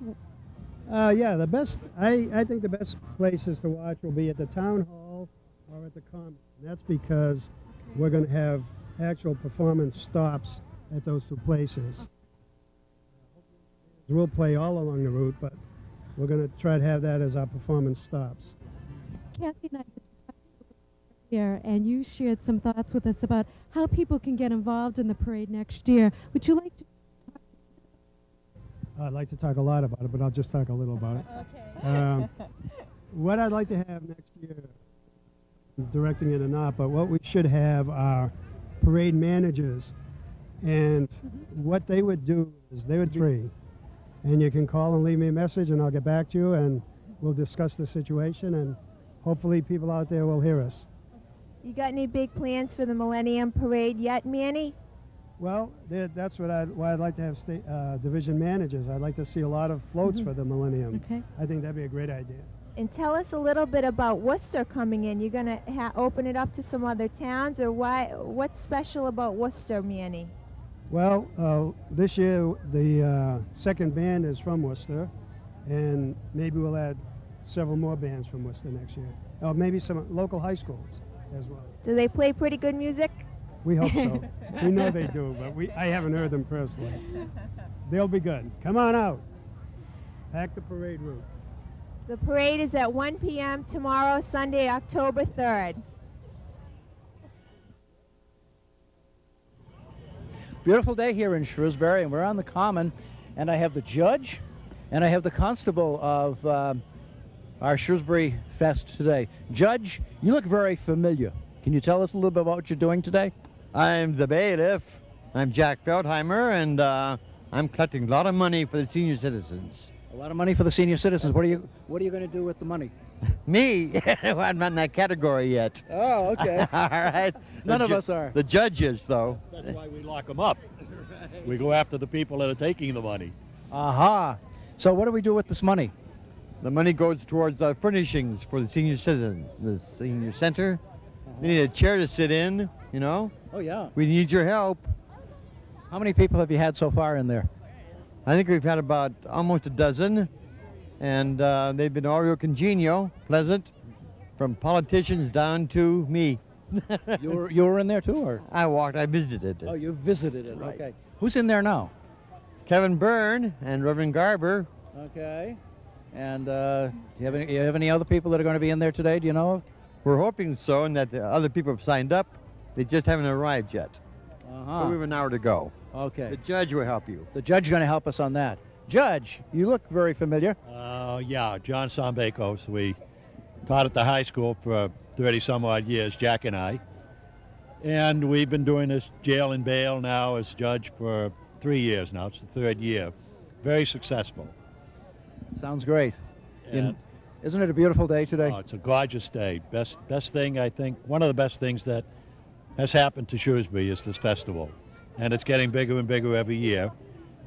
Speaker 13: Yeah, the best, I think the best places to watch will be at the Town Hall or at the Common. That's because we're going to have actual performance stops at those 2 places. We'll play all along the route, but we're going to try to have that as our performance stops.
Speaker 11: Kathy and I here, and you shared some thoughts with us about how people can get involved in the parade next year. Would you like to?
Speaker 13: I'd like to talk a lot about it, but I'll just talk a little about it.
Speaker 1: Okay.
Speaker 13: What I'd like to have next year, directing it or not, but what we should have are parade managers, and what they would do is they would be free, and you can call and leave me a message, and I'll get back to you, and we'll discuss the situation, and hopefully people out there will hear us.
Speaker 12: You got any big plans for the Millennium Parade yet, Manny?
Speaker 13: Well, that's why I'd like to have division managers. I'd like to see a lot of floats for the Millennium.
Speaker 11: Okay.
Speaker 13: I think that'd be a great idea.
Speaker 12: And tell us a little bit about Worcester coming in. You're going to open it up to some other towns, or what's special about Worcester, Manny?
Speaker 13: Well, this year the second band is from Worcester, and maybe we'll add several more bands from Worcester next year. Or maybe some local high schools as well.
Speaker 12: Do they play pretty good music?
Speaker 13: We hope so. We know they do, but I haven't heard them personally. They'll be good. Come on out. Pack the parade route.
Speaker 12: The parade is at 1 p.m. tomorrow, Sunday, October 3rd.
Speaker 14: Beautiful day here in Shrewsbury, and we're on the Common, and I have the judge and I have the constable of our Shrewsbury Fest today. Judge, you look very familiar. Can you tell us a little bit about what you're doing today?
Speaker 15: I'm the bailiff. I'm Jack Feldheimer, and I'm collecting a lot of money for the senior citizens.
Speaker 14: A lot of money for the senior citizens. What are you going to do with the money?
Speaker 15: Me? I'm not in that category yet.
Speaker 14: Oh, okay.
Speaker 15: All right.
Speaker 14: None of us are.
Speaker 15: The judges, though.
Speaker 16: That's why we lock them up. We go after the people that are taking the money.
Speaker 14: Aha. So what do we do with this money?
Speaker 15: The money goes towards furnishings for the senior citizen, the senior center. They need a chair to sit in, you know.
Speaker 14: Oh, yeah.
Speaker 15: We need your help.
Speaker 14: How many people have you had so far in there?
Speaker 15: I think we've had about almost a dozen, and they've been all real congenial, pleasant, from politicians down to me.
Speaker 14: You were in there too, or?
Speaker 15: I visited it.
Speaker 14: Oh, you visited it,
Speaker 15: Right.
Speaker 14: okay. Who's in there now?
Speaker 15: Kevin Byrne and Reverend Garber.
Speaker 14: Okay. And do you have any other people that are going to be in there today, do you know of?
Speaker 15: We're hoping so, and that the other people have signed up. They just haven't arrived yet. So we have an hour to go.
Speaker 14: Okay.
Speaker 15: The judge will help you.
Speaker 14: The judge is going to help us on that. Judge, you look very familiar.
Speaker 16: Yeah, John Sambakos. We taught at the high school for 30-some-odd years, Jack and I. And we've been doing this jail and bail now as judge for 3 years now. It's the 3rd year. Very successful.
Speaker 14: Sounds great.
Speaker 16: And
Speaker 14: isn't it a beautiful day today?
Speaker 16: Oh, it's a gorgeous day. Best thing, I think, one of the best things that has happened to Shrewsbury is this festival. And it's getting bigger and bigger every year.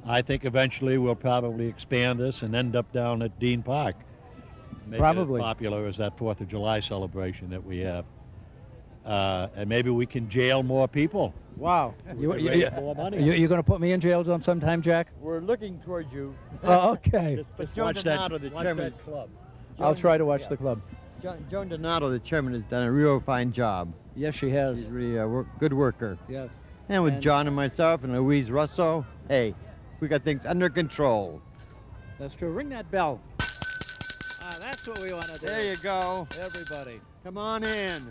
Speaker 16: I think eventually we'll probably expand this and end up down at Dean Park. make
Speaker 14: Probably.
Speaker 16: it as popular as that 4th of July celebration that we have. And maybe we can jail more people.
Speaker 14: Wow.
Speaker 16: We can raise more money.
Speaker 14: You're going to put me in jail sometime, Jack?
Speaker 15: We're looking towards you.
Speaker 14: Oh, okay.
Speaker 15: But
Speaker 16: Just
Speaker 15: Joan
Speaker 16: watch that,
Speaker 15: Donato, the
Speaker 16: watch
Speaker 15: chairman.
Speaker 16: that club.
Speaker 14: I'll try to watch the club.
Speaker 15: Joan Donato, the chairman, has done a real fine job.
Speaker 14: Yes, she has.
Speaker 15: She's really a good worker.
Speaker 14: Yes.
Speaker 15: And with
Speaker 14: And-
Speaker 15: John and myself and Louise Russo, hey, we got things under control.
Speaker 14: That's true. Ring that bell. That's what we want to do.
Speaker 15: There you go.
Speaker 14: Everybody.
Speaker 15: Come on in.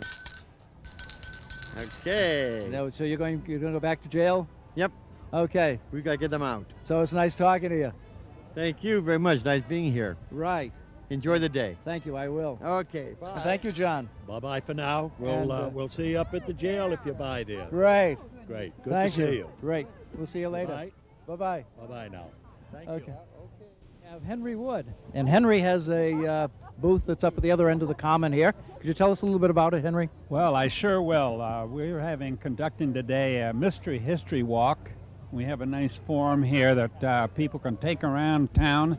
Speaker 15: Okay.
Speaker 14: Now, so you're going to go back to jail?
Speaker 15: Yep.
Speaker 14: Okay.
Speaker 15: We got to get them out.
Speaker 14: So it's nice talking to you.
Speaker 15: Thank you very much. Nice being here.
Speaker 14: Right.
Speaker 15: Enjoy the day.
Speaker 14: Thank you. I will.
Speaker 15: Okay. Bye.
Speaker 14: Thank you, John.
Speaker 16: Bye-bye for now.
Speaker 14: And,
Speaker 16: We'll see you up at the jail if you buy there.
Speaker 14: Great.
Speaker 16: Great. Good
Speaker 14: Thank
Speaker 16: to see you.
Speaker 14: Great. We'll see you later.
Speaker 16: Bye.
Speaker 14: Bye-bye.
Speaker 16: Bye-bye now. Thank
Speaker 14: Okay.
Speaker 16: you.
Speaker 14: We have Henry Wood. And Henry has a booth that's up at the other end of the common here. Could you tell us a little bit about it, Henry?
Speaker 17: Well, I sure will. We're conducting today a mystery history walk. We have a nice forum here that people can take around town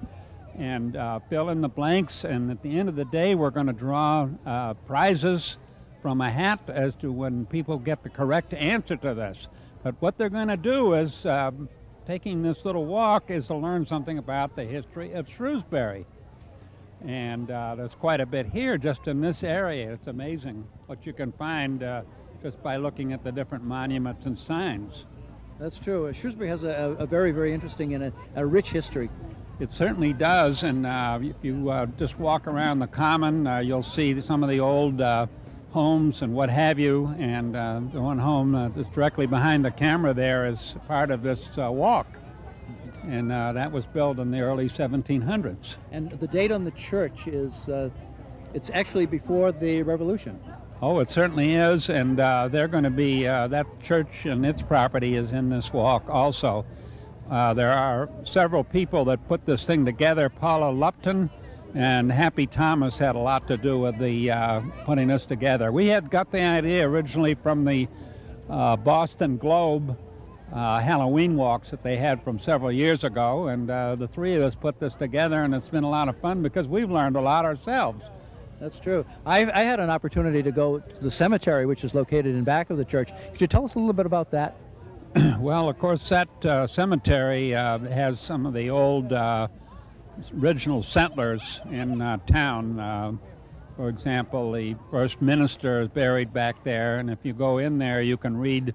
Speaker 17: and fill in the blanks. And at the end of the day, we're going to draw prizes from a hat as to when people get the correct answer to this. But what they're going to do is, taking this little walk, is to learn something about the history of Shrewsbury. And there's quite a bit here just in this area. It's amazing what you can find just by looking at the different monuments and signs.
Speaker 14: That's true. Shrewsbury has a very, very interesting and a rich history.
Speaker 17: It certainly does, and if you just walk around the common, you'll see some of the old homes and what have you, and the one home that's directly behind the camera there is part of this walk, and that was built in the early 1700s.
Speaker 14: And the date on the church is, it's actually before the Revolution.
Speaker 17: Oh, it certainly is, and they're going to be, that church and its property is in this walk also. There are several people that put this thing together. Paula Lupton and Happy Thomas had a lot to do with the putting this together. We had got the idea originally from the Boston Globe Halloween walks that they had from several years ago, and the three of us put this together, and it's been a lot of fun because we've learned a lot ourselves.
Speaker 14: That's true. I had an opportunity to go to the cemetery, which is located in back of the church. Could you tell us a little bit about that?
Speaker 17: Well, of course, that cemetery has some of the old original settlers in town. For example, the first minister is buried back there, and if you go in there, you can read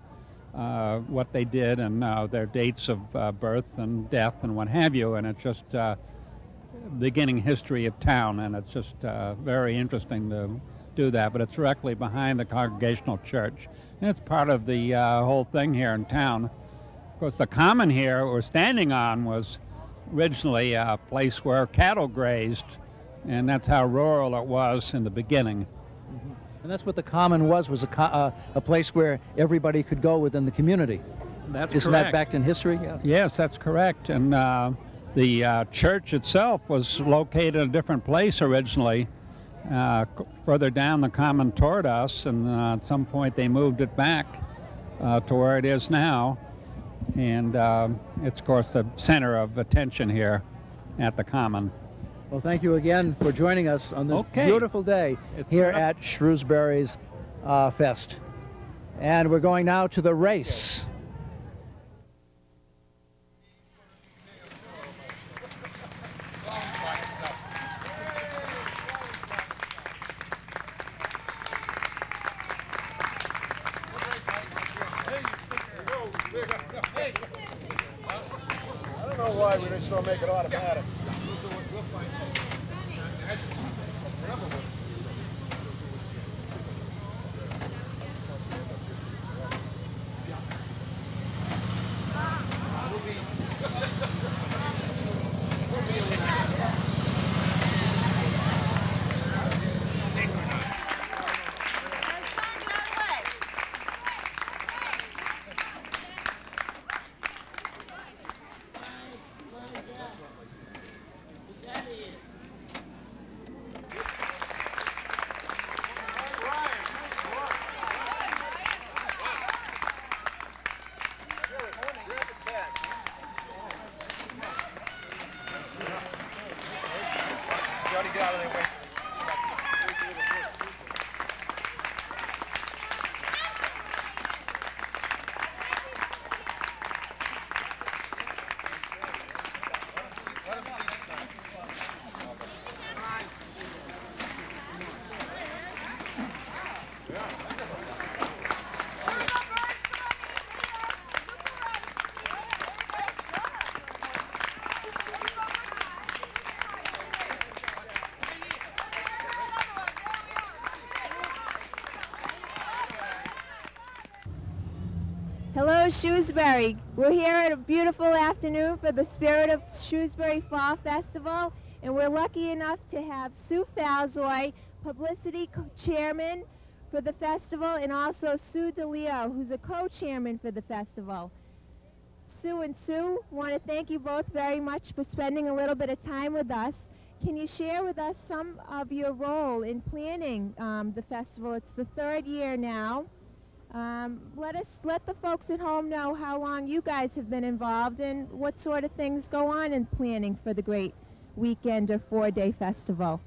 Speaker 17: what they did and their dates of birth and death and what have you, and it's just beginning history of town, and it's just very interesting to do that. But it's directly behind the Congregational Church, and it's part of the whole thing here in town. Of course, the common here we're standing on was originally a place where cattle grazed, and that's how rural it was in the beginning.
Speaker 14: And that's what the common was a place where everybody could go within the community.
Speaker 17: That's
Speaker 14: Isn't
Speaker 17: correct.
Speaker 14: that back in history? Yeah.
Speaker 17: Yes, that's correct. And the church itself was located in a different place originally, further down the common toward us, and at some point they moved it back to where it is now. And it's, of course, the center of attention here at the common.
Speaker 14: Well, thank you again for joining us on this beautiful day here at Shrewsbury's Fest. And we're going now to the race.
Speaker 18: I don't know why we just don't make it automatic. Get out of there, wait.
Speaker 12: Shrewsbury. We're here at a beautiful afternoon for the Spirit of Shrewsbury Fall Festival, and we're lucky enough to have Sue Falzoy, publicity chairman for the festival, and also Sue DeLeo, who's a co-chairman for the festival. Sue and Sue, want to thank you both very much for spending a little bit of time with us. Can you share with us some of your role in planning the festival? It's the third year now. Let the folks at home know how long you guys have been involved and what sort of things go on in planning for the great weekend or 4-day festival.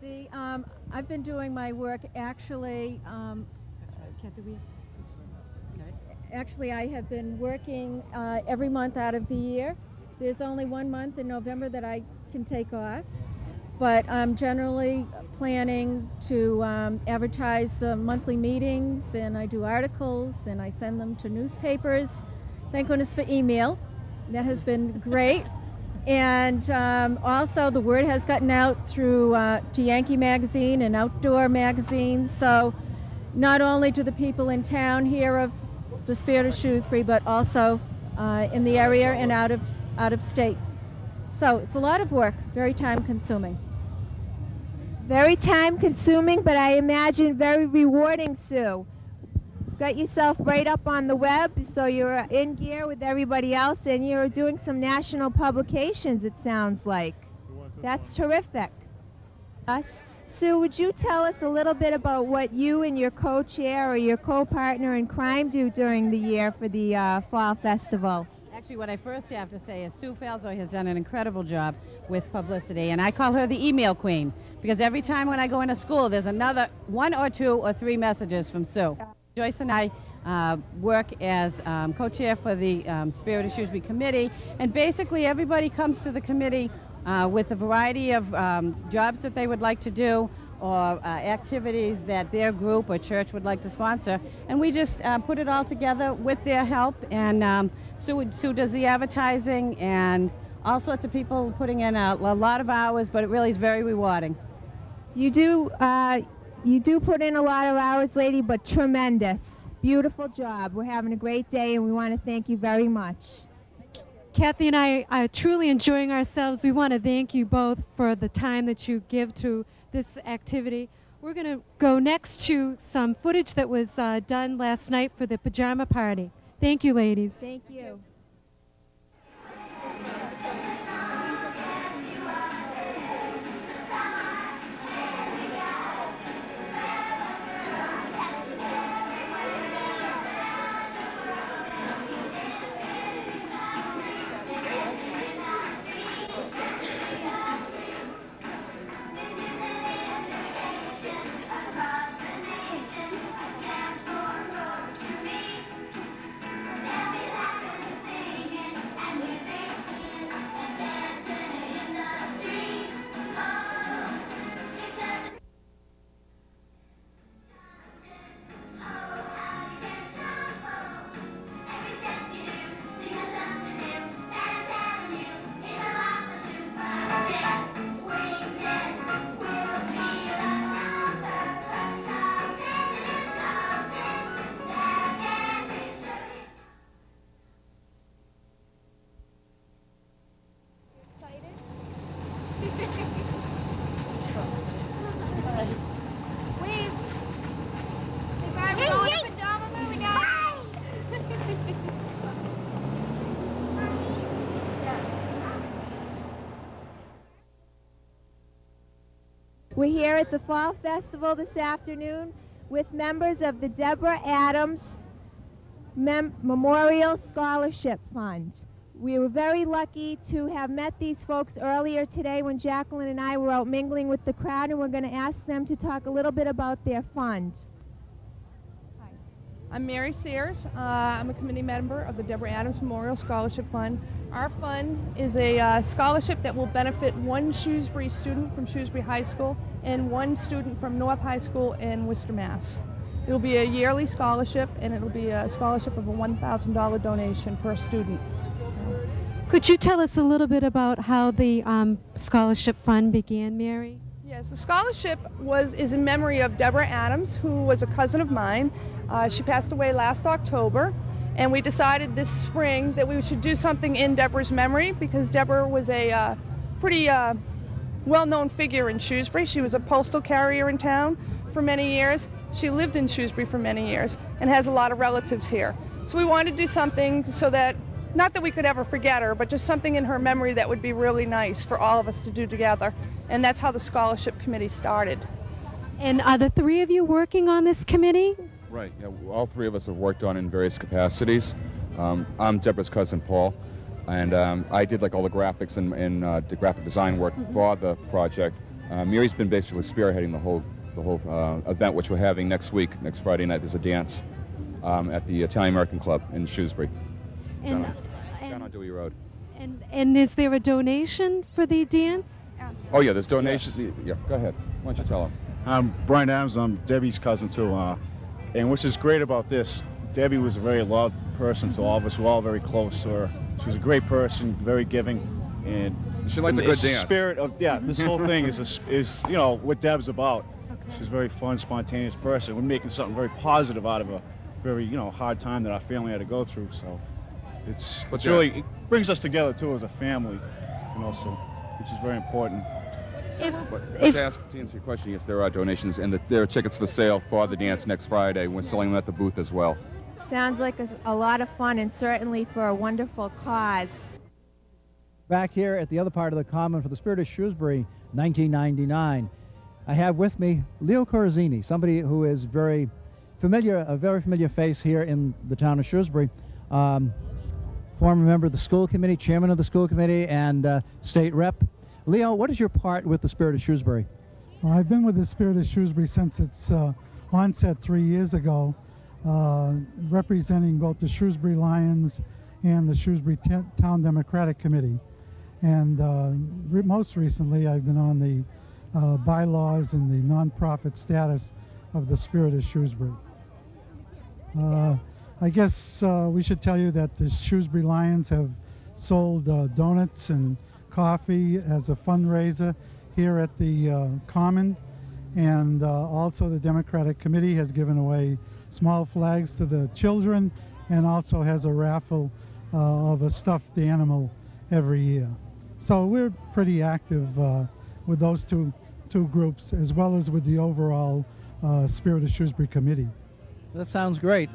Speaker 5: Okay. I've been doing my work actually. Actually, I have been working every month out of the year. There's only 1 month in November that I can take off, but I'm generally planning to advertise the monthly meetings, and I do articles and I send them to newspapers. Thank goodness for email. That has been great. And also the word has gotten out through to Yankee Magazine and outdoor magazines, so not only do the people in town hear of the Spirit of Shrewsbury, but also in the area and out of state. So it's a lot of work, very time consuming.
Speaker 12: Very time consuming, but I imagine very rewarding, Sue. Got yourself right up on the web, so you're in gear with everybody else, and you're doing some national publications, it sounds like. That's terrific. Sue, would you tell us a little bit about what you and your co-chair or your co-partner in crime do during the year for the Fall Festival?
Speaker 19: Actually, what I first have to say is Sue Falzoy has done an incredible job with publicity, and I call her the email queen, because every time when I go into school, there's another 1 or 2 or 3 messages from Sue. Joyce and I work as co-chair for the Spirit of Shrewsbury Committee, and basically everybody comes to the committee with a variety of jobs that they would like to do, or activities that their group or church would like to sponsor, and we just put it all together with their help, and Sue does the advertising, and all sorts of people putting in a lot of hours, but it really is very rewarding.
Speaker 12: You do put in a lot of hours, lady, but tremendous. Beautiful job. We're having a great day, and we want to thank you very much.
Speaker 11: Kathy and I are truly enjoying ourselves. We want to thank you both for the time that you give to this activity. We're going to go next to some footage that was done last night for the pajama party. Thank you, ladies.
Speaker 12: Thank you. We're here at the Fall Festival this afternoon with members of the Deborah Adams Memorial Scholarship Fund. We were very lucky to have met these folks earlier today when Jacqueline and I were out mingling with the crowd, and we're going to ask them to talk a little bit about their fund.
Speaker 20: I'm Mary Sears. I'm a committee member of the Deborah Adams Memorial Scholarship Fund. Our fund is a scholarship that will benefit one Shrewsbury student from Shrewsbury High School and one student from North High School in Worcester, Mass. It will be a yearly scholarship, and it will be a scholarship of a $1,000 donation per student.
Speaker 11: Could you tell us a little bit about how the scholarship fund began, Mary?
Speaker 20: Yes, the scholarship is in memory of Deborah Adams, who was a cousin of mine. She passed away last October, and we decided this spring that we should do something in Deborah's memory because Deborah was a pretty well-known figure in Shrewsbury. She was a postal carrier in town for many years. She lived in Shrewsbury for many years and has a lot of relatives here. So we wanted to do something so that, not that we could ever forget her, but just something in her memory that would be really nice for all of us to do together. And that's how the scholarship committee started.
Speaker 11: And are the three of you working on this committee?
Speaker 19: Right. Yeah, all three of us have worked on it in various capacities. I'm Deborah's cousin, Paul, and I did like all the graphics and the graphic design work for the project. Mary's been basically spearheading the whole event, which we're having next week. Next Friday night, there's a dance at the Italian American Club in Shrewsbury, down on Dewey Road.
Speaker 11: And is there a donation for the dance?
Speaker 19: Oh yeah, there's donations. Yeah, go ahead. Why don't you tell them?
Speaker 21: I'm Brian Adams. I'm Debbie's cousin too. And what's just great about this, Debbie was a very loved person to all of us. We're all very close to her. She was a great person, very giving, and
Speaker 19: she liked a good
Speaker 21: dance.
Speaker 19: The
Speaker 21: spirit of this whole thing is you know what Deb's about. Okay. She's a very fun, spontaneous person. We're making something very positive out of a very hard time that our family had to go through. So it's really, it brings us together too as a family, so which is very important.
Speaker 19: To answer your question, yes, there are donations, and there are tickets for sale for the dance next Friday. We're selling them at the booth as well.
Speaker 12: Sounds like a lot of fun and certainly for a wonderful cause.
Speaker 14: Back here at the other part of the Common for the Spirit of Shrewsbury, 1999. I have with me Leo Corazzini, somebody who is a very familiar face here in the town of Shrewsbury. Former member of the school committee, chairman of the school committee, and state rep. Leo, what is your part with the Spirit of Shrewsbury?
Speaker 22: Well, I've been with the Spirit of Shrewsbury since its onset 3 years ago, representing both the Shrewsbury Lions and the Shrewsbury Town Democratic Committee. And most recently, I've been on the bylaws and the nonprofit status of the Spirit of Shrewsbury. I guess we should tell you that the Shrewsbury Lions have sold donuts and coffee as a fundraiser here at the Common, and also the Democratic Committee has given away small flags to the children and also has a raffle of a stuffed animal every year. So we're pretty active with those two groups, as well as with the overall Spirit of Shrewsbury Committee.
Speaker 14: That sounds great.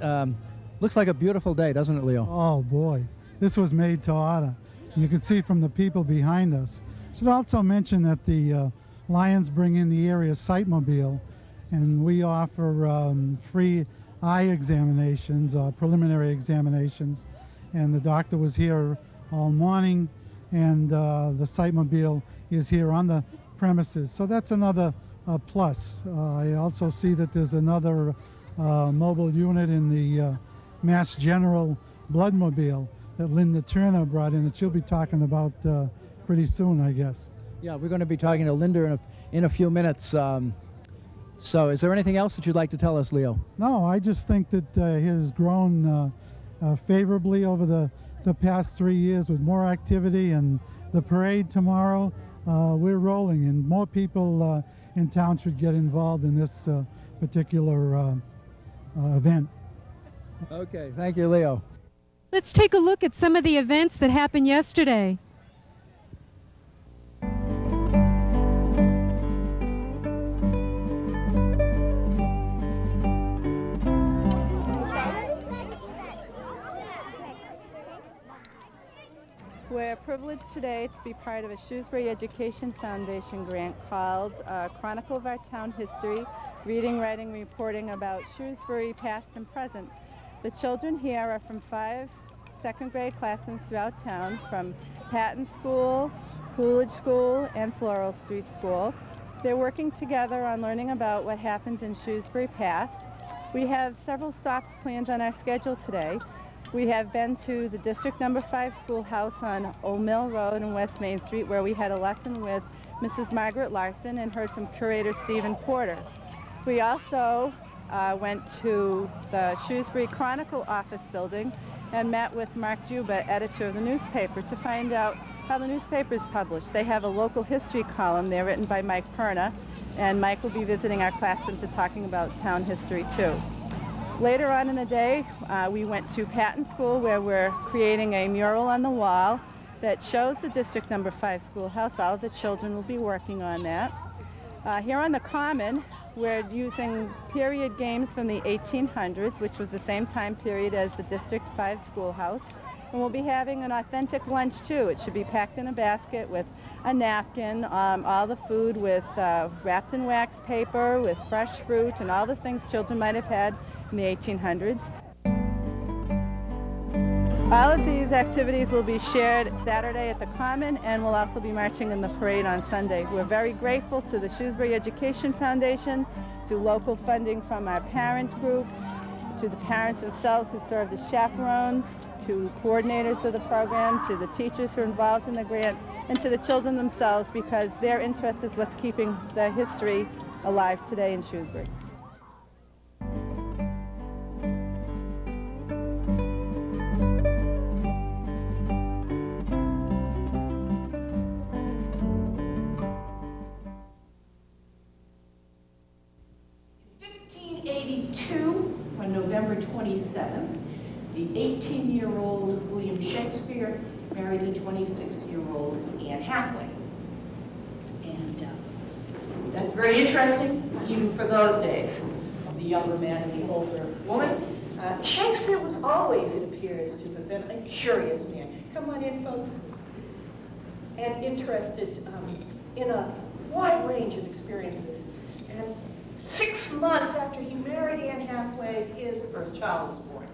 Speaker 14: Looks like a beautiful day, doesn't it, Leo?
Speaker 22: Oh boy, this was made to order. You can see from the people behind us. Should also mention that the Lions bring in the area Sightmobile, and we offer free eye examinations, preliminary examinations, and the doctor was here all morning, and the Sightmobile is here on the premises, so that's another plus. I also see that there's another mobile unit in the Mass General Bloodmobile that Linda Turner brought in, that she'll be talking about pretty soon, I guess.
Speaker 14: Yeah, we're going to be talking to Linda in a few minutes. So is there anything else that you'd like to tell us, Leo?
Speaker 22: No, I just think that it has grown favorably over the past 3 years with more activity, and the parade tomorrow, we're rolling, and more people in town should get involved in this particular event.
Speaker 14: Okay, thank you, Leo.
Speaker 11: Let's take a look at some of the events that happened yesterday.
Speaker 23: We're privileged today to be part of a Shrewsbury Education Foundation grant called Chronicle of Our Town History, Reading, Writing, Reporting about Shrewsbury Past and Present. The children here are from 5 second grade classrooms throughout town, from Patton School, Coolidge School, and Floral Street School. They're working together on learning about what happens in Shrewsbury past. We have several stops planned on our schedule today. We have been to the District Number 5 schoolhouse on Old Mill Road and West Main Street, where we had a lesson with Mrs. Margaret Larson and heard from curator Stephen Porter. We also went to the Shrewsbury Chronicle office building and met with Mark Juba, editor of the newspaper, to find out how the newspaper is published. They have a local history column. They're written by Mike Perna, and Mike will be visiting our classroom to talking about town history too. Later on in the day, we went to Patton School, where we're creating a mural on the wall that shows the District Number 5 schoolhouse. All of the children will be working on that. Here on the Common, we're using period games from the 1800s, which was the same time period as the District 5 schoolhouse. And we'll be having an authentic lunch too. It should be packed in a basket with a napkin, all the food with wrapped in wax paper, with fresh fruit, and all the things children might have had in the 1800s. All of these activities will be shared Saturday at the Common, and we'll also be marching in the parade on Sunday. We're very grateful to the Shrewsbury Education Foundation, to local funding from our parent groups, to the parents themselves who served as chaperones, to coordinators of the program, to the teachers who are involved in the grant, and to the children themselves, because their interest is what's keeping the history alive today in Shrewsbury.
Speaker 2: On November 27th, the 18-year-old William Shakespeare married the 26-year-old Anne Hathaway. And that's very interesting, even for those days, of the younger man and the older woman. Shakespeare was always, it appears, to have been a curious man. Come on in, folks. And interested in a wide range of experiences. And 6 months after he married Anne Hathaway, his first child was born.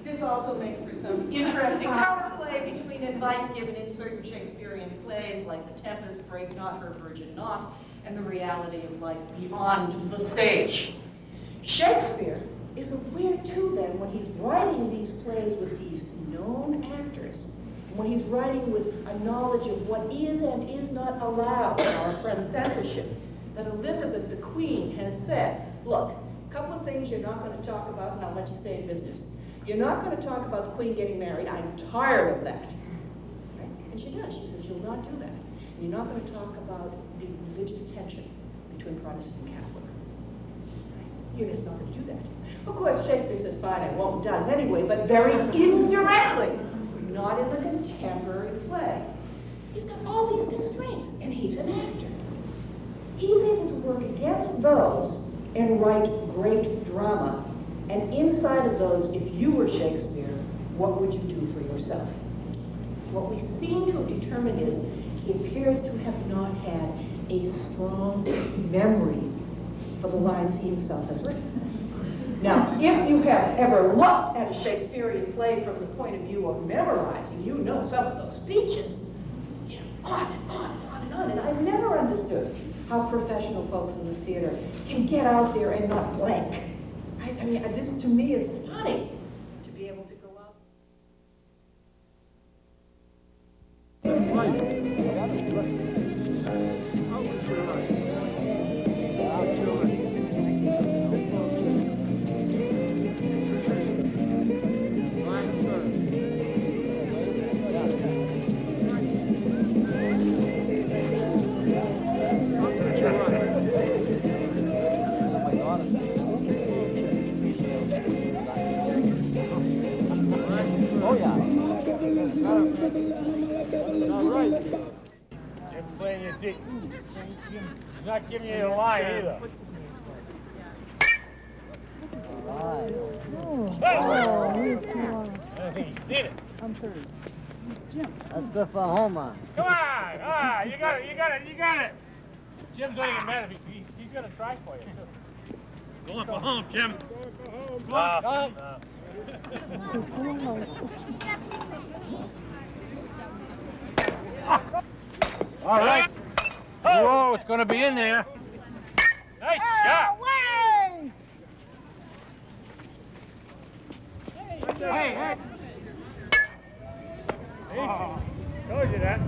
Speaker 2: This also makes for some interesting counterplay between advice given in certain Shakespearean plays like The Tempest, Break Not Her Virgin Knot, and the reality of life beyond the stage. Shakespeare is aware too then, when he's writing these plays with these known actors, when he's writing with a knowledge of what is and is not allowed in our friend censorship, that Elizabeth the Queen has said, look, a couple of things you're not going to talk about, and I'll let you stay in business. You're not going to talk about the Queen getting married. I'm tired of that. Right? And she does. She says, you'll not do that. And you're not going to talk about the religious tension between Protestant and Catholic. Right? You're just not going to do that. Of course, Shakespeare says, fine, I won't, does anyway, but very indirectly, not in the contemporary play. He's got all these constraints, and he's an actor. He's able to work against those and write great drama. And inside of those, if you were Shakespeare, what would you do for yourself? What we seem to have determined is he appears to have not had a strong memory for the lines he himself has written. Now, if you have ever looked at a Shakespearean play from the point of view of memorizing, you know some of those speeches. You know, on and on and on and on. And I've never understood how professional folks in the theater can get out there and not blank. Right? I mean, this to me is stunning, to be able to go out.
Speaker 18: He's not giving you a lie either. What's his name? I think he's seen it.
Speaker 3: I'm third.
Speaker 18: Jim.
Speaker 3: That's good for a home run.
Speaker 18: Come on! You got it! Jim's not even mad if he's going to try for you, too. Going for home, Jim. Go home. All right. Whoa, it's going to be in there. Nice shot.
Speaker 3: Away!
Speaker 18: Hey. Oh, told you that.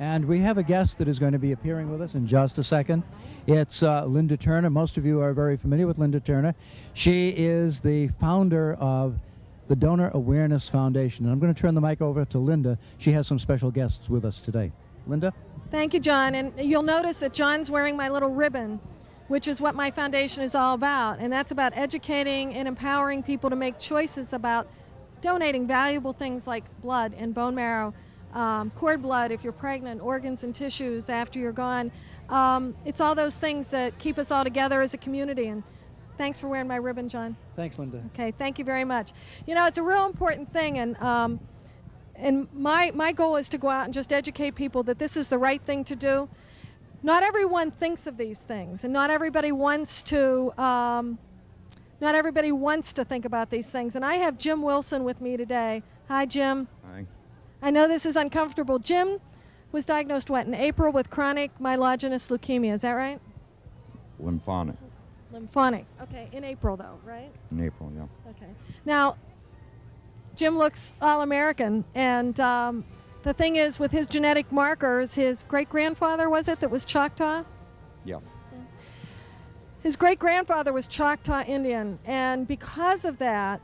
Speaker 14: And we have a guest that is going to be appearing with us in just a second. It's Linda Turner. Most of you are very familiar with Linda Turner. She is the founder of the Donor Awareness Foundation. And I'm going to turn the mic over to Linda. She has some special guests with us today. Linda?
Speaker 5: Thank you, John. And you'll notice that John's wearing my little ribbon, which is what my foundation is all about. And that's about educating and empowering people to make choices about donating valuable things like blood and bone marrow, cord blood if you're pregnant, organs and tissues after you're gone. It's all those things that keep us all together as a community. And thanks for wearing my ribbon, John.
Speaker 14: Thanks, Linda.
Speaker 5: Okay, thank you very much. You know, it's a real important thing, and my goal is to go out and just educate people that this is the right thing to do. Not everyone thinks of these things, and not everybody wants to think about these things. And I have Jim Wilson with me today. Hi, Jim.
Speaker 4: Hi.
Speaker 5: I know this is uncomfortable. Jim was diagnosed, what, in April with chronic myelogenous leukemia. Is that right?
Speaker 4: Lymphonic.
Speaker 5: Lymphonic. Okay, in April, though, right?
Speaker 4: In April, yeah.
Speaker 5: Okay. Now, Jim looks all-American, and the thing is, with his genetic markers, his great-grandfather, was it, that was Choctaw?
Speaker 4: Yeah.
Speaker 5: His great-grandfather was Choctaw Indian, and because of that,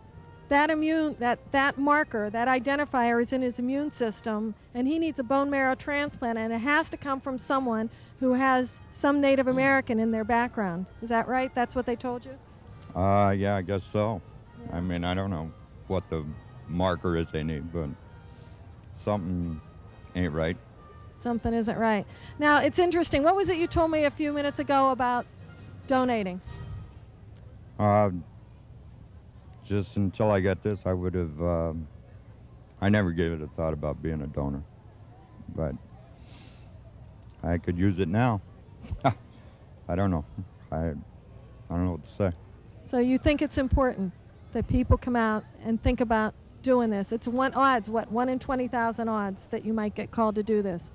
Speaker 5: that marker, that identifier is in his immune system, and he needs a bone marrow transplant, and it has to come from someone who has some Native American in their background. Is that right? That's what they told you?
Speaker 4: Yeah, I guess so. Yeah. I mean, I don't know what the marker is they need, but something ain't right.
Speaker 5: Something isn't right. Now, it's interesting. What was it you told me a few minutes ago about donating?
Speaker 4: Just until I got this, I would have, I never gave it a thought about being a donor, but I could use it now. I don't know. I don't know what to say.
Speaker 5: So you think it's important that people come out and think about doing this? It's 1 in 20,000 odds that you might get called to do this,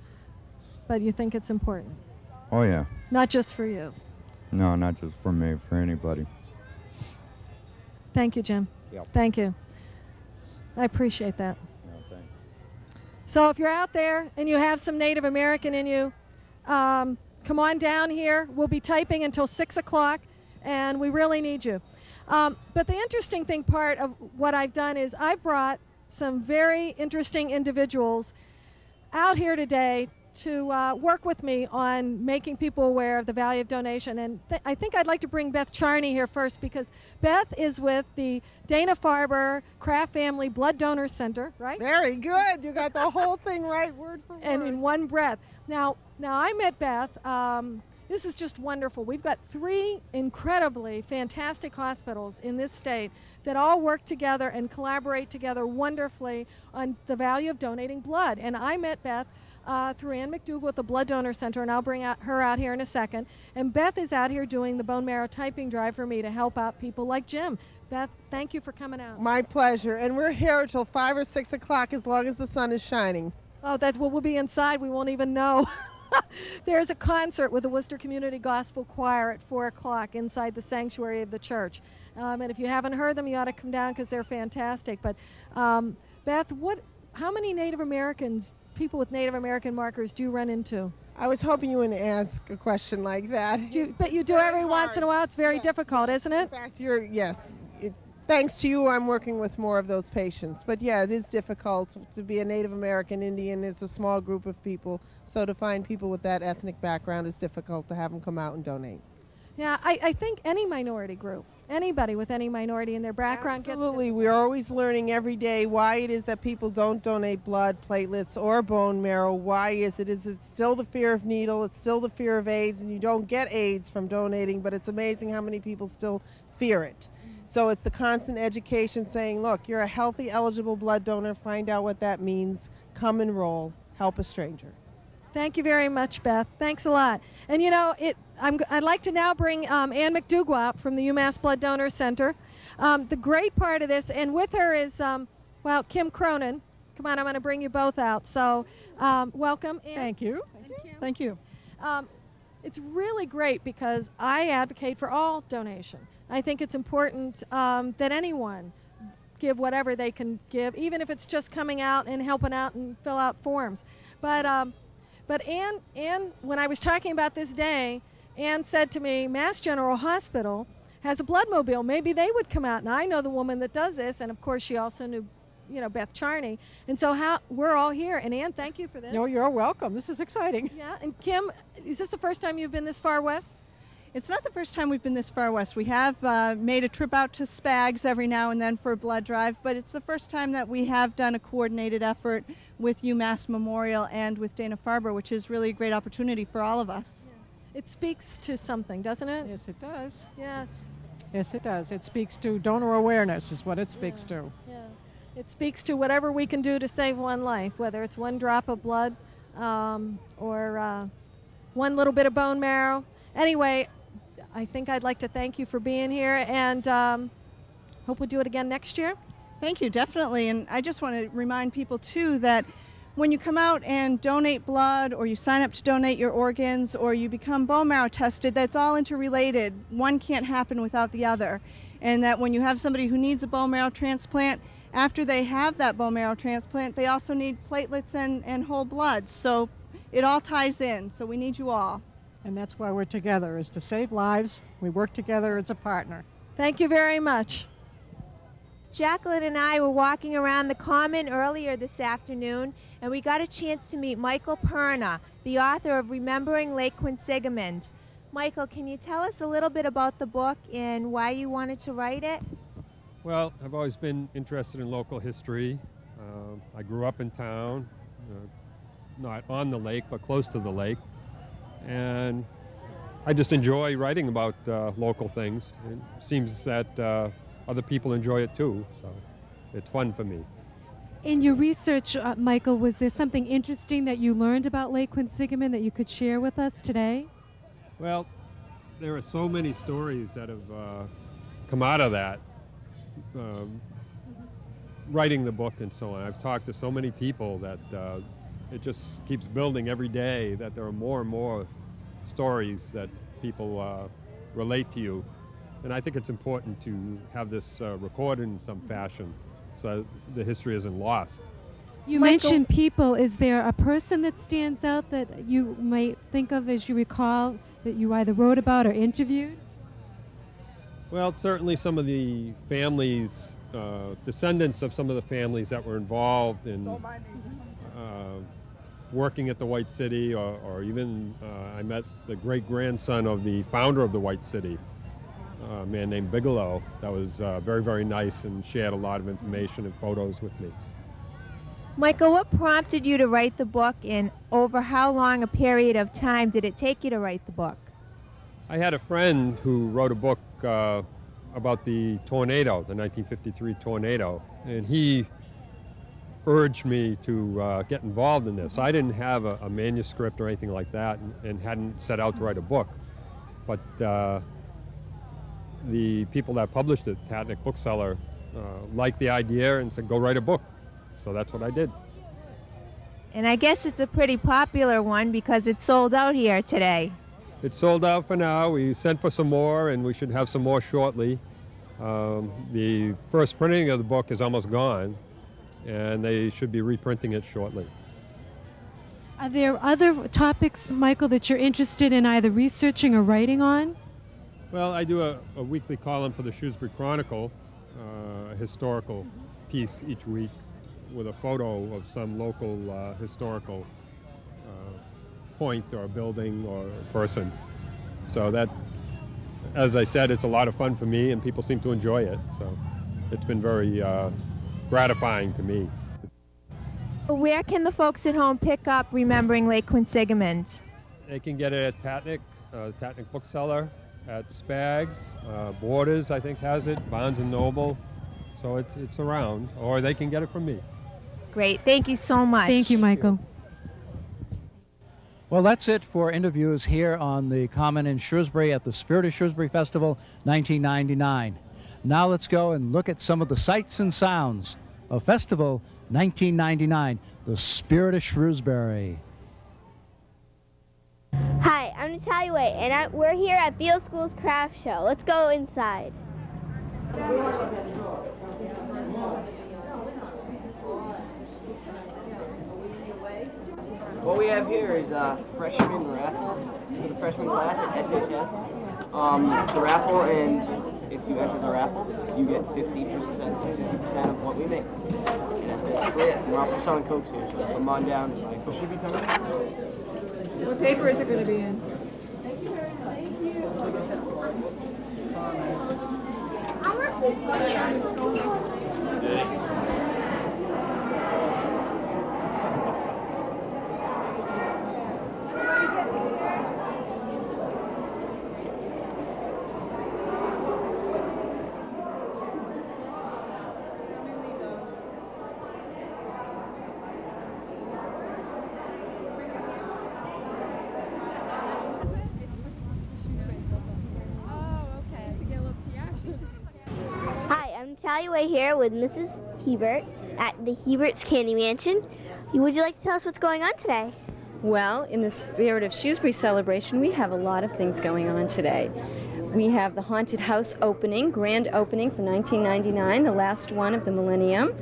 Speaker 5: but you think it's important?
Speaker 4: Oh yeah.
Speaker 5: Not just for you?
Speaker 4: No, not just for me, for anybody.
Speaker 5: Thank you, Jim.
Speaker 4: Yep.
Speaker 5: Thank you. I appreciate that.
Speaker 4: No, thanks.
Speaker 5: So if you're out there and you have some Native American in you, come on down here. We'll be typing until 6 o'clock, and we really need you. But the interesting part of what I've done is I've brought some very interesting individuals out here today to work with me on making people aware of the value of donation. And I think I'd like to bring Beth Charney here first, because Beth is with the Dana-Farber Kraft Family Blood Donor Center, right?
Speaker 6: Very good. You got the whole thing right, word for word.
Speaker 5: And in one breath. Now I met Beth. This is just wonderful. We've got 3 incredibly fantastic hospitals in this state that all work together and collaborate together wonderfully on the value of donating blood. And I met Beth through Ann McDougall at the Blood Donor Center, and I'll bring her out here in a second. And Beth is out here doing the bone marrow typing drive for me to help out people like Jim. Beth, thank you for coming out.
Speaker 6: My pleasure. And we're here until 5 or 6 o'clock as long as the sun is shining.
Speaker 5: Oh, that's what we'll be inside. We won't even know. There's a concert with the Worcester Community Gospel Choir at 4 o'clock inside the sanctuary of the church. And if you haven't heard them, you ought to come down because they're fantastic. But Beth, how many Native Americans, people with Native American markers, do you run into?
Speaker 6: I was hoping you wouldn't ask a question like that.
Speaker 5: But you do every once in a while. It's very difficult, isn't it?
Speaker 6: In fact, yes. Thanks to you, I'm working with more of those patients. But yeah, it is difficult to be a Native American Indian. It's a small group of people. So to find people with that ethnic background is difficult to have them come out and donate.
Speaker 5: Yeah, I think any minority group, anybody with any minority in their background
Speaker 6: Absolutely. We're always learning every day why it is that people don't donate blood, platelets, or bone marrow. Why is it? It's still the fear of needle. It's still the fear of AIDS, and you don't get AIDS from donating, but it's amazing how many people still fear it. So it's the constant education saying, look, you're a healthy, eligible blood donor. Find out what that means. Come enroll. Help a stranger.
Speaker 5: Thank you very much, Beth. Thanks a lot. And you know, I'd like to now bring Ann McDougall up from the UMass Blood Donor Center. The great part of this, and with her is, Kim Cronin. Come on, I'm going to bring you both out. So welcome, Ann.
Speaker 7: Thank you. Thank you.
Speaker 5: It's really great because I advocate for all donation. I think it's important that anyone give whatever they can give, even if it's just coming out and helping out and fill out forms. But But Ann, when I was talking about this day, Ann said to me, Mass General Hospital has a bloodmobile. Maybe they would come out. And I know the woman that does this, and of course she also knew, Beth Charney. And so we're all here. And Ann, thank you for this.
Speaker 7: No, you're welcome. This is exciting.
Speaker 5: Yeah. And Kim, is this the first time you've been this far west?
Speaker 8: It's not the first time we've been this far west. We have made a trip out to Spags every now and then for a blood drive, but it's the first time that we have done a coordinated effort with UMass Memorial and with Dana-Farber, which is really a great opportunity for all of us.
Speaker 5: Yeah. It speaks to something, doesn't it?
Speaker 7: Yes, it does.
Speaker 5: Yes.
Speaker 7: Yes, it does. It speaks to donor awareness is what it speaks to.
Speaker 5: Yeah. It speaks to whatever we can do to save one life, whether it's one drop of blood or one little bit of bone marrow. Anyway, I think I'd like to thank you for being here, and hope we'll do it again next year.
Speaker 8: Thank you, definitely. And I just want to remind people, too, that when you come out and donate blood, or you sign up to donate your organs, or you become bone marrow tested, that's all interrelated. One can't happen without the other. And that when you have somebody who needs a bone marrow transplant, after they have that bone marrow transplant, they also need platelets and whole blood. So it all ties in. So we need you all.
Speaker 7: And that's why we're together, is to save lives. We work together as a partner.
Speaker 5: Thank you very much.
Speaker 12: Jacqueline and I were walking around the Common earlier this afternoon, and we got a chance to meet Michael Perna, the author of Remembering Lake Quinsigamond. Michael, can you tell us a little bit about the book and why you wanted to write it?
Speaker 10: Well, I've always been interested in local history. I grew up in town, not on the lake, but close to the lake. And I just enjoy writing about local things. It seems that other people enjoy it too, so it's fun for me.
Speaker 11: In your research, Michael, was there something interesting that you learned about Lake Quinsigamond that you could share with us today?
Speaker 10: Well, there are so many stories that have come out of that, writing the book and so on. I've talked to so many people that it just keeps building every day, that there are more and more stories that people relate to you. And I think it's important to have this recorded in some fashion so the history isn't lost.
Speaker 11: You mentioned people. Is there a person that stands out that you might think of as you recall that you either wrote about or interviewed?
Speaker 10: Well, certainly some of the families, descendants of some of the families that were involved in working at the White City, or even I met the great-grandson of the founder of the White City, a man named Bigelow. That was very, very nice and shared a lot of information and photos with me.
Speaker 12: Michael, what prompted you to write the book, and over how long a period of time did it take you to write the book?
Speaker 10: I had a friend who wrote a book about the tornado, the 1953 tornado, and he urged me to get involved in this. I didn't have a manuscript or anything like that, and hadn't set out to write a book. But the people that published it, Tatnick Bookseller, liked the idea and said, go write a book. So that's what I did.
Speaker 12: And I guess it's a pretty popular one because it's sold out here today.
Speaker 10: It's sold out for now. We sent for some more, and we should have some more shortly. The first printing of the book is almost gone, and they should be reprinting it shortly.
Speaker 11: Are there other topics, Michael, that you're interested in either researching or writing on?
Speaker 10: Well, I do a weekly column for the Shrewsbury Chronicle, a historical piece each week with a photo of some local historical point or building or person. So that, as I said, it's a lot of fun for me, and people seem to enjoy it. So it's been very gratifying to me.
Speaker 12: Where can the folks at home pick up Remembering Lake Quinsigamond?
Speaker 10: They can get it at Tatnick, Tatnick Bookseller, at Spags, Borders I think has it, Barnes & Noble. So it's around, or they can get it from me.
Speaker 12: Great, thank you so much.
Speaker 11: Thank you, Michael.
Speaker 14: Well, that's it for interviews here on the Common in Shrewsbury at the Spirit of Shrewsbury Festival 1999. Now let's go and look at some of the sights and sounds of Festival 1999, the Spirit of Shrewsbury.
Speaker 24: Hi, I'm Natalia Way, and we're here at Beale School's Craft Show. Let's go inside.
Speaker 1: What we have here is a freshman raffle for the freshman class at SHS. The raffle, and if you enter the raffle, you get 50% of what we make. And that's basically it. And we're also selling Cokes here, so come on down and buy Coke. Should be coming.
Speaker 9: What paper is it going to be in?
Speaker 24: Hi, I'm Talia Way here with Mrs. Hebert at the Hebert's Candy Mansion. Would you like to tell us what's going on today?
Speaker 13: Well, in the spirit of Shrewsbury celebration, we have a lot of things going on today. We have the haunted house opening, grand opening for 1999, the last one of the millennium.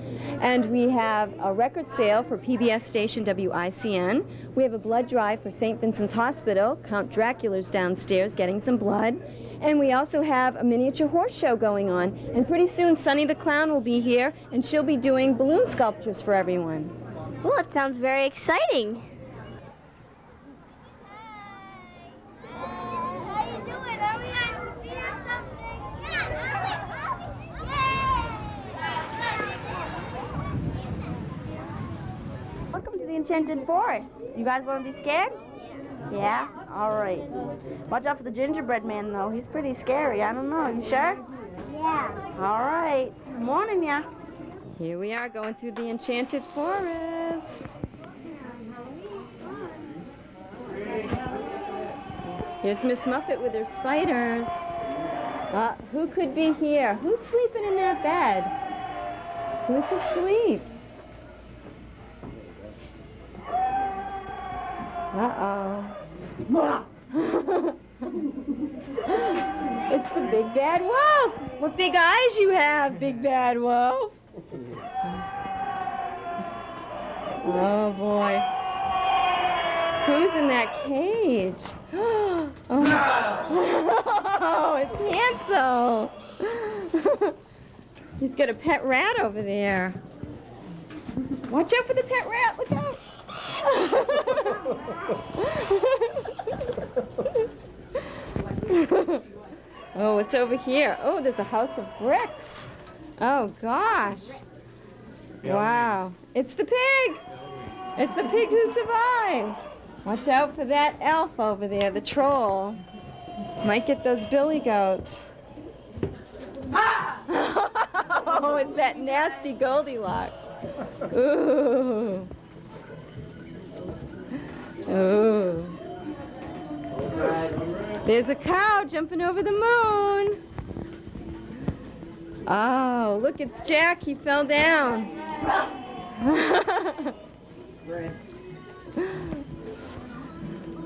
Speaker 13: And we have a record sale for PBS station WICN. We have a blood drive for St. Vincent's Hospital. Count Dracula's downstairs getting some blood. And we also have a miniature horse show going on. And pretty soon, Sunny the Clown will be here, and she'll be doing balloon sculptures for everyone.
Speaker 24: Well, it sounds very exciting.
Speaker 15: Welcome to the Enchanted Forest. You guys want to be scared? Yeah? All right. Watch out for the gingerbread man, though. He's pretty scary. I don't know. You sure? Yeah. All right. Good morning, ya.
Speaker 13: Here we are going through the Enchanted Forest. Here's Miss Muffet with her spiders. Who could be here? Who's sleeping in that bed? Who's asleep? Uh-oh. It's the big bad wolf. What big eyes you have, big bad wolf. Oh, boy. Who's in that cage? Oh, it's Hansel. He's got a pet rat over there. Watch out for the pet rat. Look out. Oh, it's over here. Oh, there's a house of bricks. Oh, gosh. Wow. It's the pig. It's the pig who survived. Watch out for that elf over there, the troll. Might get those billy goats. Oh, it's that nasty Goldilocks. Ooh. Ooh. There's a cow jumping over the moon. Oh, look, it's Jack. He fell down.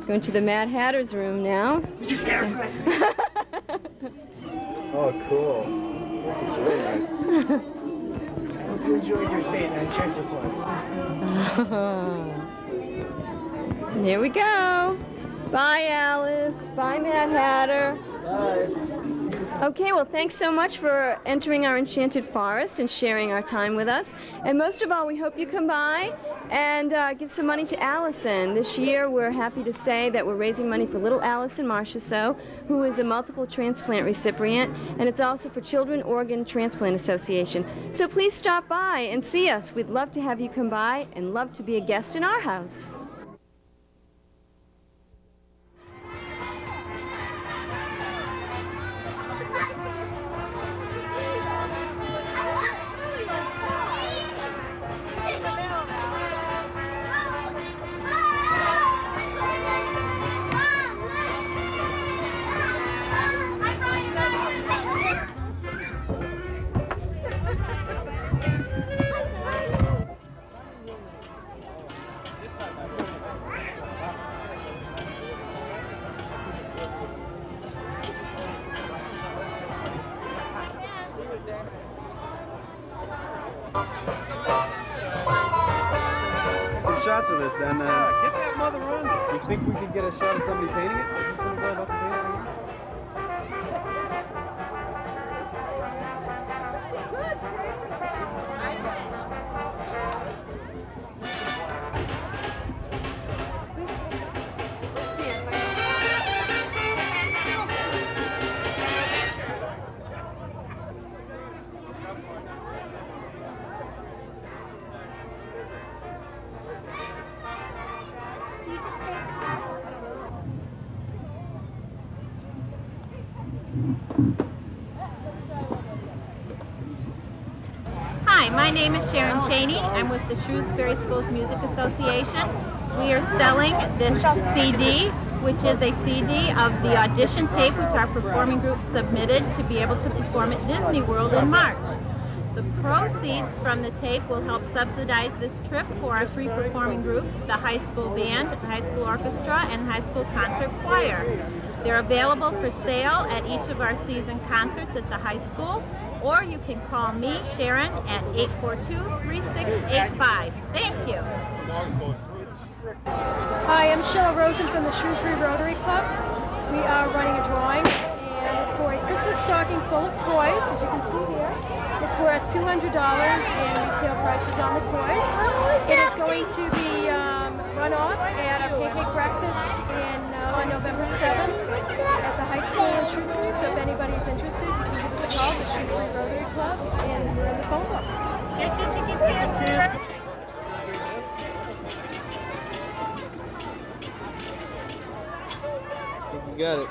Speaker 13: Going to the Mad Hatter's room now.
Speaker 25: Oh, cool. This is really nice. I hope you enjoyed your stay in the Enchanted Forest.
Speaker 13: Here we go. Bye, Alice. Bye, Mad Hatter.
Speaker 25: Bye.
Speaker 13: Okay, well, thanks so much for entering our Enchanted Forest and sharing our time with us. And most of all, we hope you come by and give some money to Allison. This year, we're happy to say that we're raising money for little Allison Marchessault, who is a multiple transplant recipient, and it's also for Children Organ Transplant Association. So please stop by and see us. We'd love to have you come by and love to be a guest in our house.
Speaker 25: Shots of this then. mother run? You think we could get a shot of somebody painting it? Is this little boy about to paint it right here?
Speaker 16: Hi, my name is Sharon Cheney. I'm with the Shrewsbury Schools Music Association. We are selling this CD, which is a CD of the audition tape which our performing group submitted to be able to perform at Disney World in March. The proceeds from the tape will help subsidize this trip for our three performing groups, the high school band, the high school orchestra, and high school concert choir. They're available for sale at each of our season concerts at the high school, or you can call me, Sharon, at 842-3685. Thank you.
Speaker 17: Hi, I'm Cheryl Rosen from the Shrewsbury Rotary Club. We are running a drawing, and it's for a Christmas stocking full of toys, as you can see here. It's worth $200 in retail prices on the toys. It is going to be run off at our pancake breakfast on November 7th at the high school in Shrewsbury. So if anybody's interested, you can give us a call at the Shrewsbury Rotary Club, and we're in the phone book.
Speaker 25: You got it.